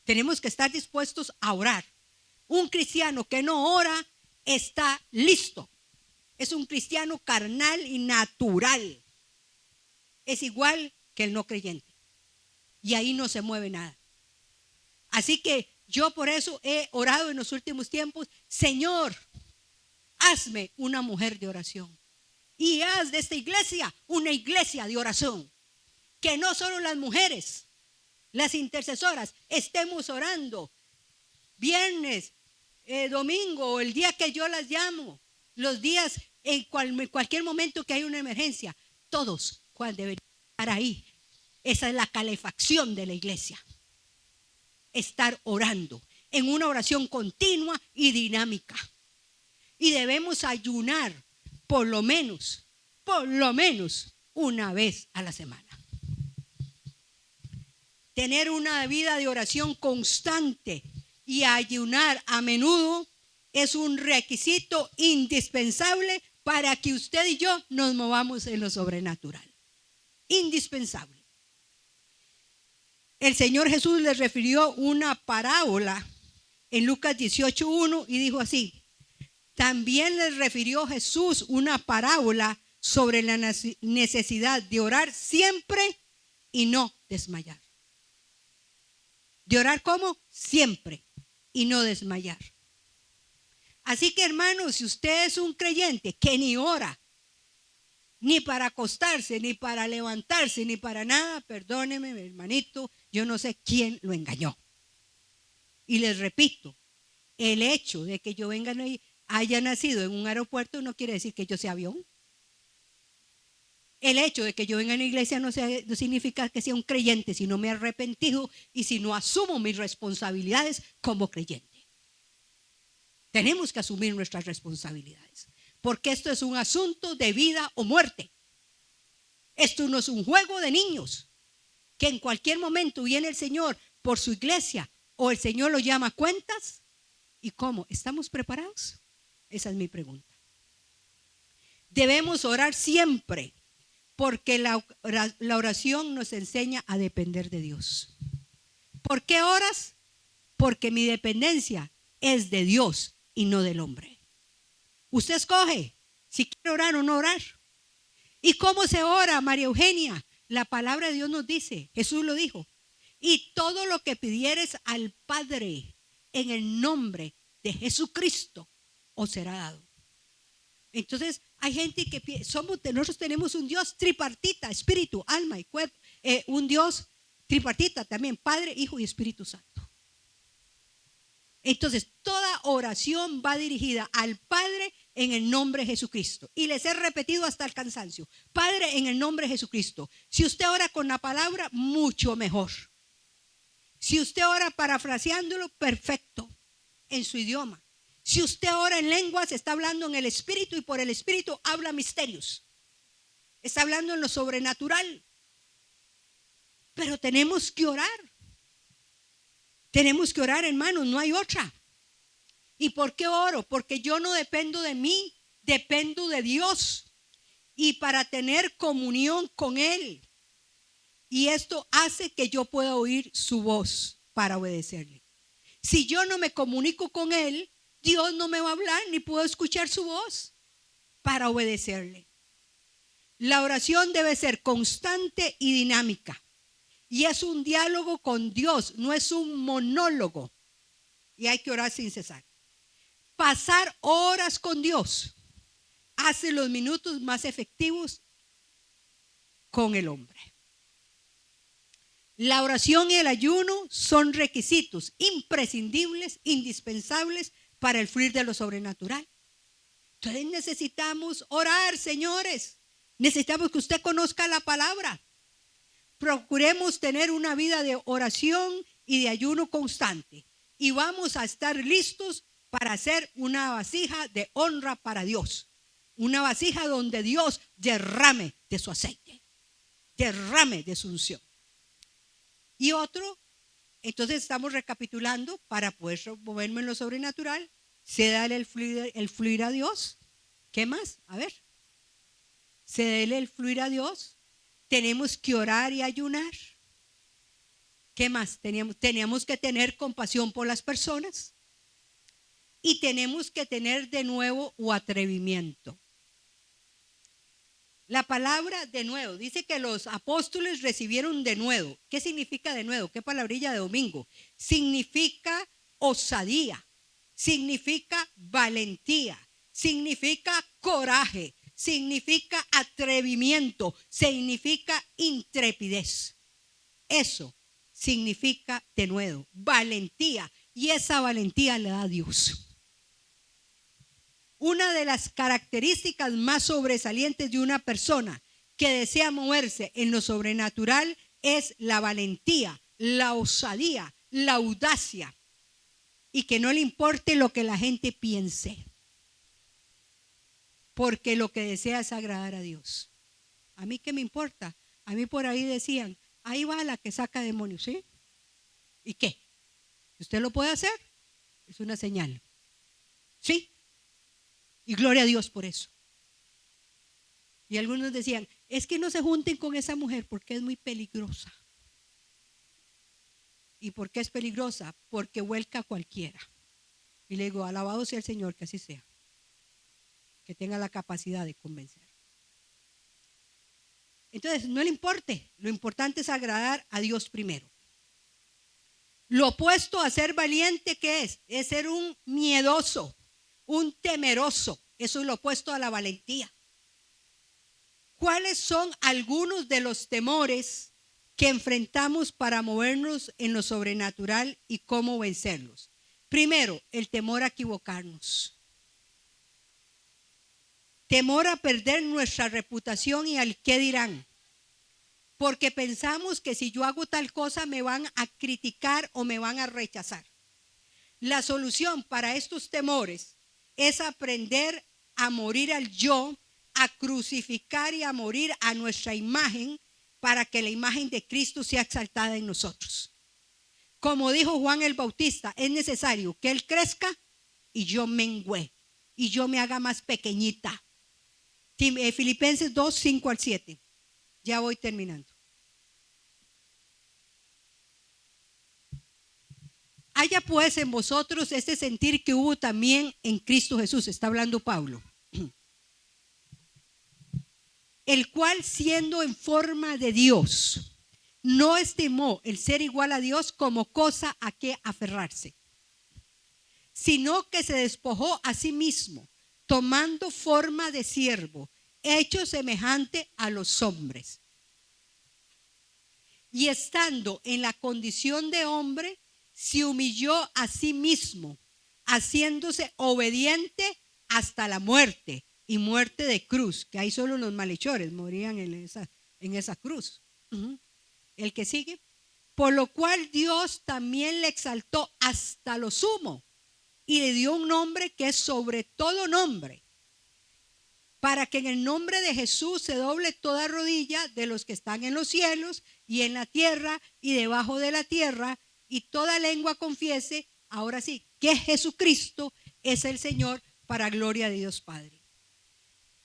Tenemos que estar dispuestos a orar. Un cristiano que no ora está listo. Es un cristiano carnal y natural. Es igual que el no creyente. Y ahí no se mueve nada. Así que yo por eso he orado en los últimos tiempos: Señor, hazme una mujer de oración. Y haz de esta iglesia una iglesia de oración. Que no solo las mujeres, las intercesoras, estemos orando viernes, domingo o el día que yo las llamo, los días en cualquier momento que hay una emergencia, todos deberían estar ahí. Esa es la calefacción de la iglesia. Estar orando en una oración continua y dinámica. Y debemos ayunar por lo menos una vez a la semana. Tener una vida de oración constante y ayunar a menudo es un requisito indispensable para que usted y yo nos movamos en lo sobrenatural. Indispensable. El Señor Jesús les refirió una parábola en Lucas 18:1 y dijo así: también les refirió Jesús una parábola sobre la necesidad de orar siempre y no desmayar. ¿De orar cómo? Siempre y no desmayar. Así que, hermanos, si usted es un creyente que ni ora, ni para acostarse, ni para levantarse, ni para nada, perdóneme, mi hermanito, yo no sé quién lo engañó. Y les repito, el hecho de que yo haya nacido en un aeropuerto no quiere decir que yo sea avión. El hecho de que yo venga a la iglesia no significa que sea un creyente si no me he arrepentido y si no asumo mis responsabilidades como creyente. Tenemos que asumir nuestras responsabilidades, porque esto es un asunto de vida o muerte. Esto no es un juego de niños, que en cualquier momento viene el Señor por su iglesia o el Señor lo llama a cuentas. ¿Y cómo? ¿Estamos preparados? Esa es mi pregunta. Debemos orar siempre, porque la oración nos enseña a depender de Dios. ¿Por qué oras? Porque mi dependencia es de Dios y no del hombre. Usted escoge si quiere orar o no orar. ¿Y cómo se ora, María Eugenia? La palabra de Dios nos dice, Jesús lo dijo: y todo lo que pidieres al Padre en el nombre de Jesucristo os será dado. Entonces hay gente que nosotros tenemos un Dios tripartita, espíritu, alma y cuerpo, un Dios tripartita también, Padre, Hijo y Espíritu Santo. Entonces toda oración va dirigida al Padre en el nombre de Jesucristo. Y les he repetido hasta el cansancio: Padre, en el nombre de Jesucristo. Si usted ora con la palabra, mucho mejor. Si usted ora parafraseándolo, perfecto, en su idioma. Si usted ora en lenguas, está hablando en el Espíritu y por el Espíritu habla misterios. Está hablando en lo sobrenatural. Pero tenemos que orar. Tenemos que orar, hermanos, no hay otra. ¿Y por qué oro? Porque yo no dependo de mí, dependo de Dios. Y para tener comunión con Él. Y esto hace que yo pueda oír su voz para obedecerle. Si yo no me comunico con Él, Dios no me va a hablar ni puedo escuchar su voz para obedecerle. La oración debe ser constante y dinámica. Y es un diálogo con Dios, no es un monólogo. Y hay que orar sin cesar. Pasar horas con Dios hace los minutos más efectivos con el hombre. La oración y el ayuno son requisitos imprescindibles, indispensables para el fluir de lo sobrenatural. Entonces necesitamos orar, señores. Necesitamos que usted conozca la palabra. Procuremos tener una vida de oración y de ayuno constante. Y vamos a estar listos para hacer una vasija de honra para Dios. Una vasija donde Dios derrame de su aceite. Derrame de su unción. Y otro, entonces estamos recapitulando para poder moverme en lo sobrenatural. Se da el fluir a Dios. ¿Qué más? A ver. Se da el fluir a Dios. Tenemos que orar y ayunar. ¿Qué más? Teníamos que tener compasión por las personas. Y tenemos que tener de nuevo o atrevimiento. La palabra de nuevo dice que los apóstoles recibieron de nuevo. ¿Qué significa de nuevo? ¿Qué palabrilla de domingo? Significa osadía, significa valentía, significa coraje, significa atrevimiento, significa intrepidez. Eso significa de nuevo, valentía. Y esa valentía le da Dios. una de las características más sobresalientes de una persona que desea moverse en lo sobrenatural es la valentía, la osadía, la audacia, y que no le importe lo que la gente piense, porque lo que desea es agradar a Dios. ¿A mí qué me importa? A mí por ahí decían, ahí va la que saca demonios, ¿sí? ¿Y qué? ¿Usted lo puede hacer? Es una señal, ¿sí? Y gloria a Dios por eso. Y algunos decían, es que no se junten con esa mujer porque es muy peligrosa. ¿Y por qué es peligrosa? Porque vuelca a cualquiera. Y le digo, alabado sea el Señor, que así sea, que tenga la capacidad de convencer. Entonces, no le importe, lo importante es agradar a Dios primero. Lo opuesto a ser valiente, ¿qué es? Es ser un miedoso, un temeroso. Eso es lo opuesto a la valentía. ¿Cuáles son algunos de los temores que enfrentamos para movernos en lo sobrenatural y cómo vencerlos? Primero, el temor a equivocarnos. Temor a perder nuestra reputación y al qué dirán. Porque pensamos que si yo hago tal cosa me van a criticar o me van a rechazar. La solución para estos temores es aprender a morir al yo, a crucificar y a morir a nuestra imagen para que la imagen de Cristo sea exaltada en nosotros. Como dijo Juan el Bautista, es necesario que Él crezca y yo mengüe y yo me haga más pequeñita. Filipenses 2, 5 al 7. Ya voy terminando. Haya pues en vosotros este sentir que hubo también en Cristo Jesús, está hablando Pablo, el cual siendo en forma de Dios, no estimó el ser igual a Dios como cosa a que aferrarse, sino que se despojó a sí mismo, tomando forma de siervo, hecho semejante a los hombres. Y estando en la condición de hombre, se humilló a sí mismo, haciéndose obediente hasta la muerte, y muerte de cruz, que ahí solo los malhechores morían en esa cruz. El que sigue. Por lo cual Dios también le exaltó hasta lo sumo y le dio un nombre que es sobre todo nombre, para que en el nombre de Jesús se doble toda rodilla de los que están en los cielos y en la tierra y debajo de la tierra, y toda lengua confiese, ahora sí, que Jesucristo es el Señor, para gloria de Dios Padre.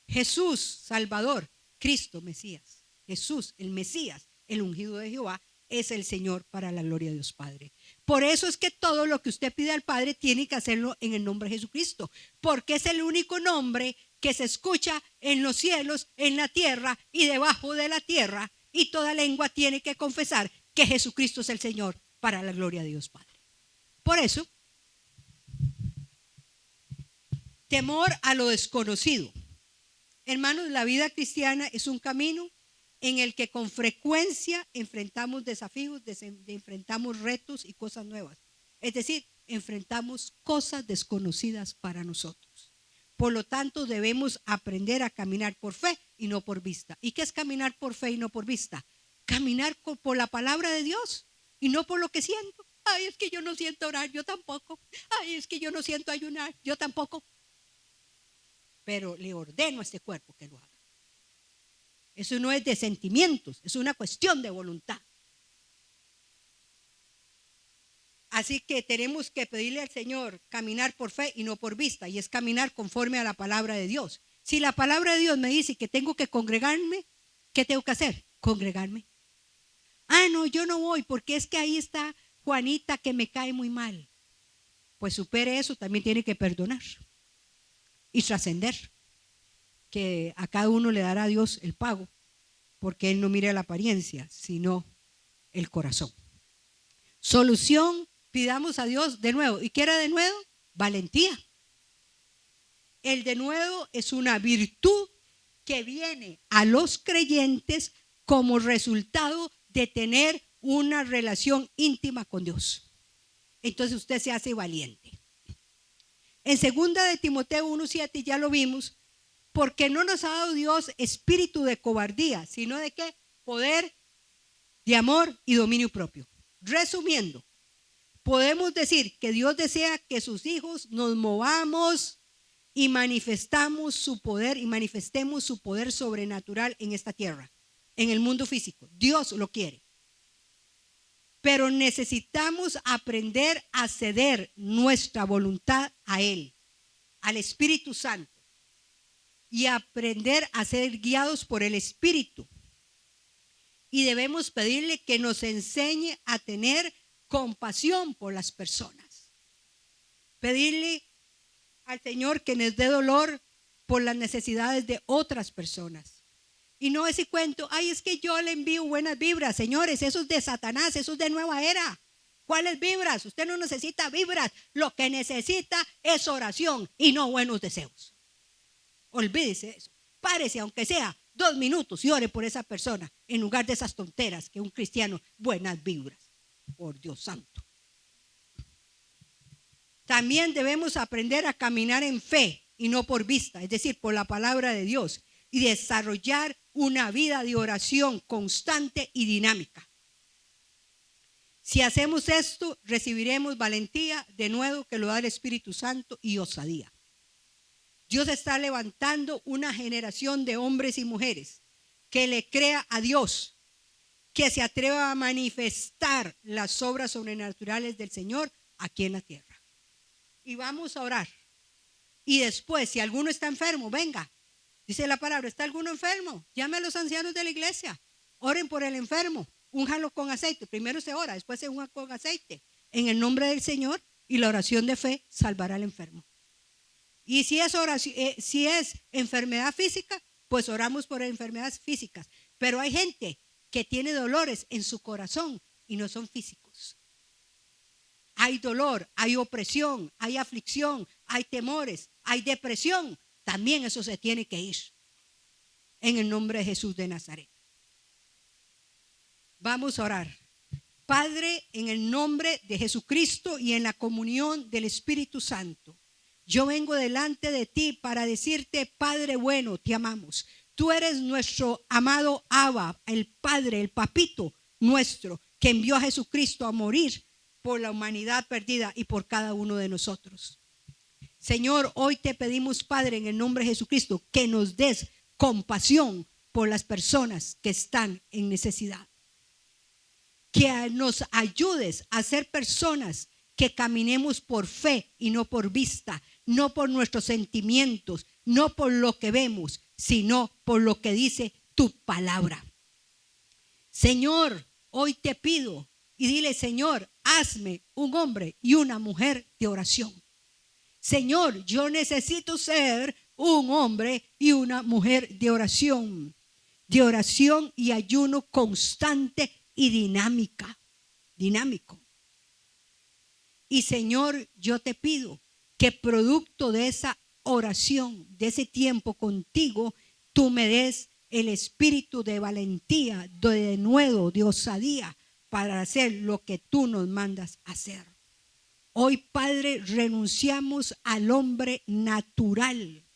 Jesús, Salvador, Cristo, Mesías. Jesús, el Mesías, el ungido de Jehová, es el Señor para la gloria de Dios Padre. Por eso es que todo lo que usted pide al Padre tiene que hacerlo en el nombre de Jesucristo, porque es el único nombre que se escucha en los cielos, en la tierra y debajo de la tierra, y toda lengua tiene que confesar que Jesucristo es el Señor para la gloria de Dios Padre. Por eso, temor a lo desconocido. Hermanos, la vida cristiana es un camino en el que con frecuencia enfrentamos desafíos, enfrentamos retos y cosas nuevas. Es decir, enfrentamos cosas desconocidas para nosotros. Por lo tanto, debemos aprender a caminar por fe y no por vista. ¿Y qué es caminar por fe y no por vista? Caminar por la palabra de Dios y no por lo que siento. Ay, es que yo no siento orar, yo tampoco. Ay, es que yo no siento ayunar, yo tampoco. Pero le ordeno a este cuerpo que lo haga. Eso no es de sentimientos, es una cuestión de voluntad. Así que tenemos que pedirle al Señor caminar por fe y no por vista, y es caminar conforme a la palabra de Dios. Si la palabra de Dios me dice que tengo que congregarme, ¿qué tengo que hacer? Congregarme. Ah, no, yo no voy porque es que ahí está Juanita que me cae muy mal. Pues supere eso, también tiene que perdonar y trascender, que a cada uno le dará a Dios el pago, porque Él no mira la apariencia, sino el corazón. Solución, pidamos a Dios de nuevo. ¿Y qué era de nuevo? Valentía. El de nuevo es una virtud que viene a los creyentes como resultado de tener una relación íntima con Dios. Entonces usted se hace valiente. En 2 de Timoteo 1:7 ya lo vimos, porque no nos ha dado Dios espíritu de cobardía, sino de qué? Poder, de amor y dominio propio. Resumiendo, podemos decir que Dios desea que sus hijos nos movamos y manifestemos su poder sobrenatural en esta tierra, en el mundo físico. Dios lo quiere. Pero necesitamos aprender a ceder nuestra voluntad a Él, al Espíritu Santo, y aprender a ser guiados por el Espíritu. Y debemos pedirle que nos enseñe a tener compasión por las personas. Pedirle al Señor que nos dé dolor por las necesidades de otras personas. Y no ese cuento, ay, es que yo le envío buenas vibras. Señores, eso es de Satanás, eso es de nueva era. ¿Cuáles vibras? Usted no necesita vibras. Lo que necesita es oración y no buenos deseos. Olvídese eso. Párese, aunque sea 2 minutos, y ore por esa persona en lugar de esas tonteras que un cristiano, buenas vibras. Por Dios santo. También debemos aprender a caminar en fe y no por vista, es decir, por la palabra de Dios, y desarrollar una vida de oración constante y dinámica. Si hacemos esto, recibiremos valentía de nuevo que lo da el Espíritu Santo y osadía. Dios está levantando una generación de hombres y mujeres que le crea a Dios, que se atreva a manifestar las obras sobrenaturales del Señor aquí en la tierra. Y vamos a orar. Y después, si alguno está enfermo, venga. Dice la palabra, ¿está alguno enfermo? Llame a los ancianos de la iglesia. Oren por el enfermo. Únjalo con aceite. Primero se ora, después se unja con aceite. En el nombre del Señor, y la oración de fe salvará al enfermo. Y si es enfermedad física, pues oramos por enfermedades físicas. Pero hay gente que tiene dolores en su corazón y no son físicos. Hay dolor, hay opresión, hay aflicción, hay temores, hay depresión. También eso se tiene que ir. En el nombre de Jesús de Nazaret. Vamos a orar. Padre, en el nombre de Jesucristo y en la comunión del Espíritu Santo, yo vengo delante de ti para decirte, Padre bueno, te amamos. Tú eres nuestro amado Abba, el Padre, el papito nuestro, que envió a Jesucristo a morir por la humanidad perdida y por cada uno de nosotros. Señor, hoy te pedimos, Padre, en el nombre de Jesucristo, que nos des compasión por las personas que están en necesidad. Que nos ayudes a ser personas que caminemos por fe y no por vista, no por nuestros sentimientos, no por lo que vemos, sino por lo que dice tu palabra. Señor, hoy te pido y dile, Señor, hazme un hombre y una mujer de oración. Señor, yo necesito ser un hombre y una mujer de oración y ayuno constante y dinámico. Y Señor, yo te pido que producto de esa oración, de ese tiempo contigo, tú me des el espíritu de valentía, de denuedo, de osadía para hacer lo que tú nos mandas hacer. Hoy, Padre, renunciamos al hombre natural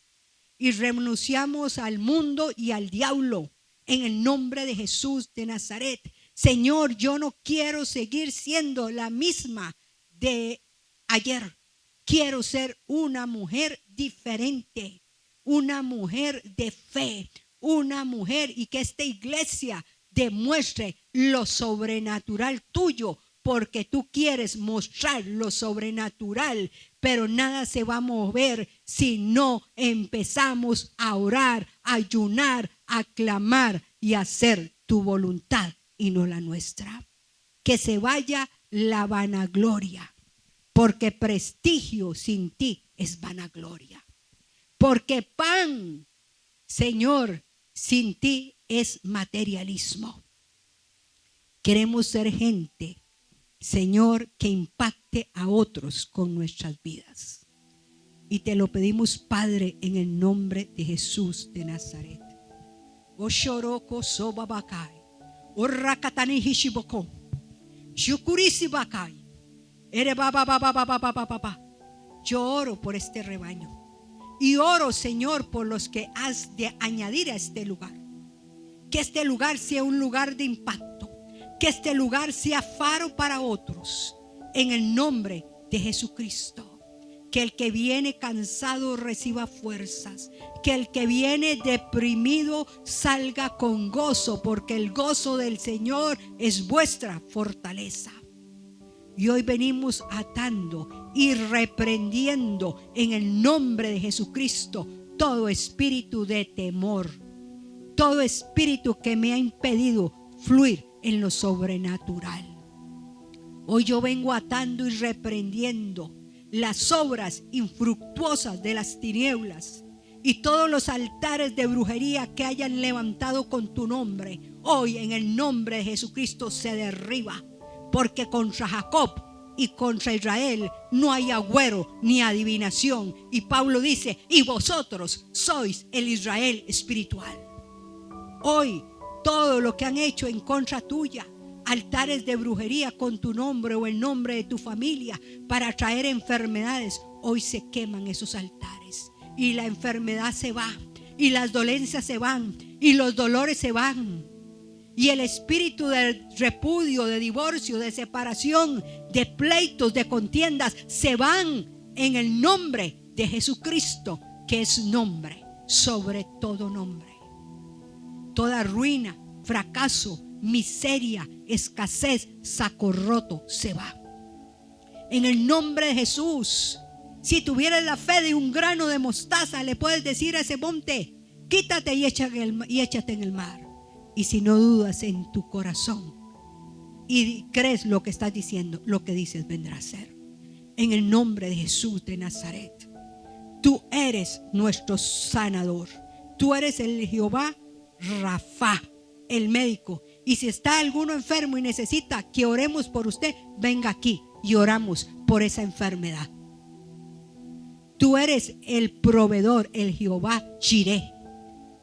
y renunciamos al mundo y al diablo en el nombre de Jesús de Nazaret. Señor, yo no quiero seguir siendo la misma de ayer. Quiero ser una mujer diferente, una mujer de fe, una mujer y que esta iglesia demuestre lo sobrenatural tuyo, porque tú quieres mostrar lo sobrenatural, pero nada se va a mover si no empezamos a orar, a ayunar, a clamar y a hacer tu voluntad y no la nuestra. Que se vaya la vanagloria, porque prestigio sin ti es vanagloria. Porque pan, Señor, sin ti es materialismo. Queremos ser gente, Señor, que impacte a otros con nuestras vidas. Y te lo pedimos, Padre, en el nombre de Jesús de Nazaret. Oshoroko sobabakai, orrakatani hishiboko, shukurisi bakai, ere baba baba baba baba baba, Yo oro por este rebaño. Y oro, Señor, por los que has de añadir a este lugar. Que este lugar sea un lugar de impacto. Que este lugar sea faro para otros. En el nombre de Jesucristo. Que el que viene cansado reciba fuerzas. Que el que viene deprimido salga con gozo. Porque el gozo del Señor es vuestra fortaleza. Y hoy venimos atando y reprendiendo en el nombre de Jesucristo todo espíritu de temor, todo espíritu que me ha impedido fluir en lo sobrenatural. Hoy yo vengo atando y reprendiendo las obras infructuosas de las tinieblas y todos los altares de brujería que hayan levantado con tu nombre. Hoy en el nombre de Jesucristo se derriba. Porque contra Jacob y contra Israel no hay agüero ni adivinación. Y Pablo dice, y vosotros sois el Israel espiritual. Hoy todo lo que han hecho en contra tuya, altares de brujería con tu nombre o el nombre de tu familia para traer enfermedades, hoy se queman esos altares. Y la enfermedad se va, y las dolencias se van, y los dolores se van. Y el espíritu de repudio, de divorcio, de separación, de pleitos, de contiendas, se van en el nombre de Jesucristo, que es nombre sobre todo nombre. Toda ruina, fracaso, miseria, escasez, saco roto se va. En el nombre de Jesús, si tuvieras la fe de un grano de mostaza, le puedes decir a ese monte, quítate y échate en el mar. Y si no dudas en tu corazón y crees lo que estás diciendo, lo que dices vendrá a ser. En el nombre de Jesús de Nazaret, tú eres nuestro sanador. Tú eres el Jehová Rafa, el médico. Y si está alguno enfermo y necesita que oremos por usted, venga aquí y oramos por esa enfermedad. Tú eres el proveedor, el Jehová Jireh.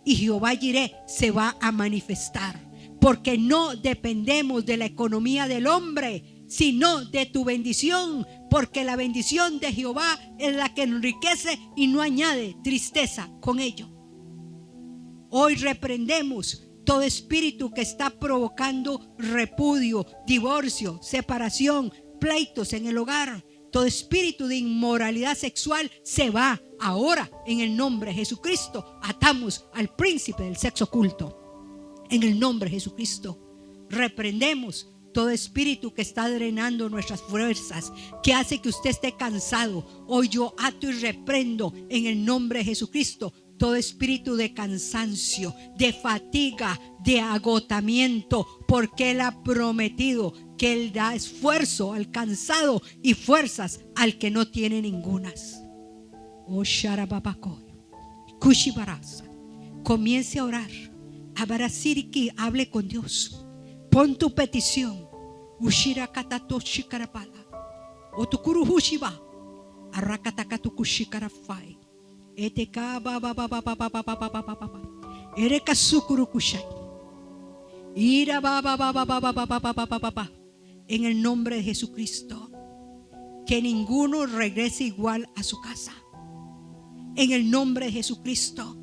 Y Jehová Jireh se va a manifestar, porque no dependemos de la economía del hombre, sino de tu bendición, porque la bendición de Jehová es la que enriquece y no añade tristeza con ello. Hoy reprendemos todo espíritu que está provocando repudio, divorcio, separación, pleitos en el hogar. Todo espíritu de inmoralidad sexual se va ahora en el nombre de Jesucristo. Atamos al príncipe del sexo oculto. En el nombre de Jesucristo reprendemos todo espíritu que está drenando nuestras fuerzas, que hace que usted esté cansado. Hoy yo ato y reprendo en el nombre de Jesucristo todo espíritu de cansancio, de fatiga, de agotamiento, porque Él ha prometido que Él da esfuerzo al cansado y fuerzas al que no tiene ningunas. Oh Sharababakoy, Kushibarasa, comience a orar. Abarasiriki, hable con Dios. Pon tu petición. Ushira katatoshi karapala. Otukuru hushiba. Arakatakatu kushikarafai. Eteka baba baba baba baba baba baba. Ereka sukuru kushai. Ira baba baba baba baba baba baba. En el nombre de Jesucristo, que ninguno regrese igual a su casa. En el nombre de Jesucristo,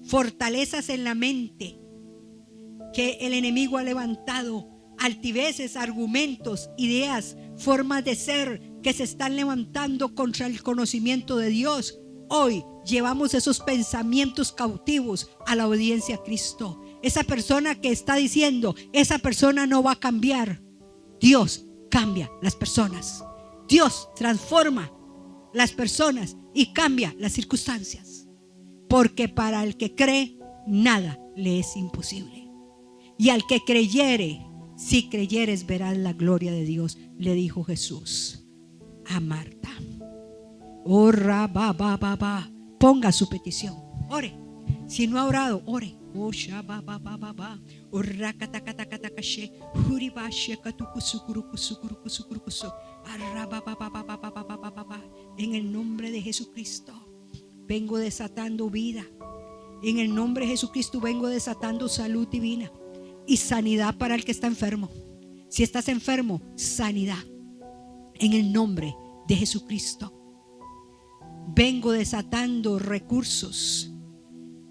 fortalezas en la mente que el enemigo ha levantado, altiveces, argumentos, ideas, formas de ser que se están levantando contra el conocimiento de Dios. Hoy llevamos esos pensamientos cautivos a la obediencia a Cristo. Esa persona que está diciendo, esa persona no va a cambiar. Dios cambia las personas. Dios transforma las personas y cambia las circunstancias. Porque para el que cree, nada le es imposible. Y al que creyere, si creyeres verás la gloria de Dios, le dijo Jesús a Marta. Ora, ba, ba, ba, ba. Ponga su petición, ore. Si no ha orado, ore. En el nombre de Jesucristo vengo desatando vida. En el nombre de Jesucristo vengo desatando salud divina y sanidad para el que está enfermo. Si estás enfermo, sanidad en el nombre de Jesucristo. Vengo desatando recursos,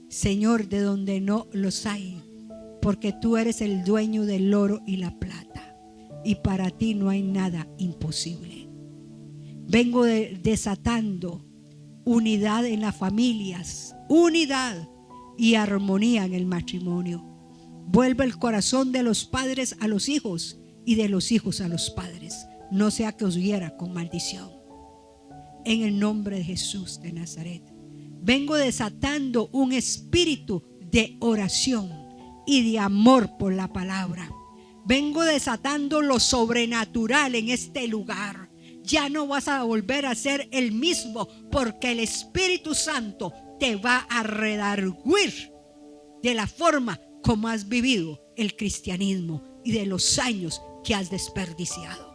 Señor, de donde no los hay, porque tú eres el dueño del oro y la plata, y para ti no hay nada imposible. Vengo desatando unidad en las familias, unidad y armonía en el matrimonio. Vuelve el corazón de los padres a los hijos y de los hijos a los padres, no sea que os hiera con maldición. En el nombre de Jesús de Nazaret, vengo desatando un espíritu de oración y de amor por la palabra. Vengo desatando lo sobrenatural en este lugar. Ya no vas a volver a ser el mismo, porque el Espíritu Santo te va a redarguir de la forma como has vivido el cristianismo y de los años que has desperdiciado.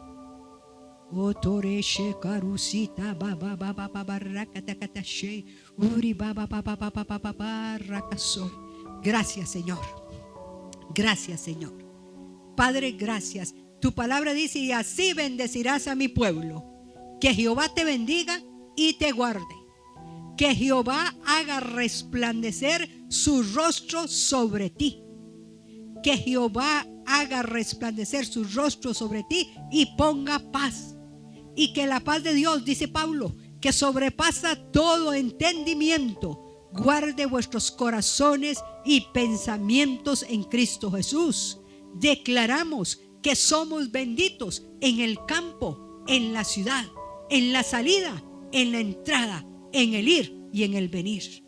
Gracias, Señor. Gracias, Señor. Padre, gracias. Tu palabra dice: y así bendecirás a mi pueblo. Que Jehová te bendiga y te guarde. Que Jehová haga resplandecer su rostro sobre ti. Que Jehová haga resplandecer su rostro sobre ti y ponga paz. Y que la paz de Dios, dice Pablo, que sobrepasa todo entendimiento, guarde vuestros corazones y pensamientos en Cristo Jesús. Declaramos que somos benditos en el campo, en la ciudad, en la salida, en la entrada, en el ir y en el venir.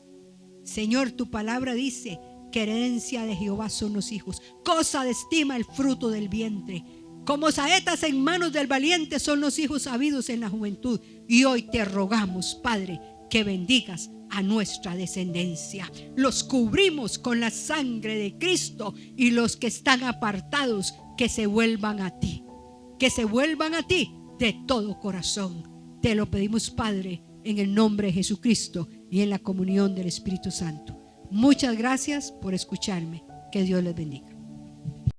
Señor, tu palabra dice que herencia de Jehová son los hijos, cosa de estima el fruto del vientre. Como saetas en manos del valiente son los hijos habidos en la juventud. Y hoy te rogamos, Padre, que bendigas a nuestra descendencia. Los cubrimos con la sangre de Cristo, y los que están apartados, que se vuelvan a ti. Que se vuelvan a ti de todo corazón. Te lo pedimos, Padre, en el nombre de Jesucristo y en la comunión del Espíritu Santo. Muchas gracias por escucharme. Que Dios les bendiga.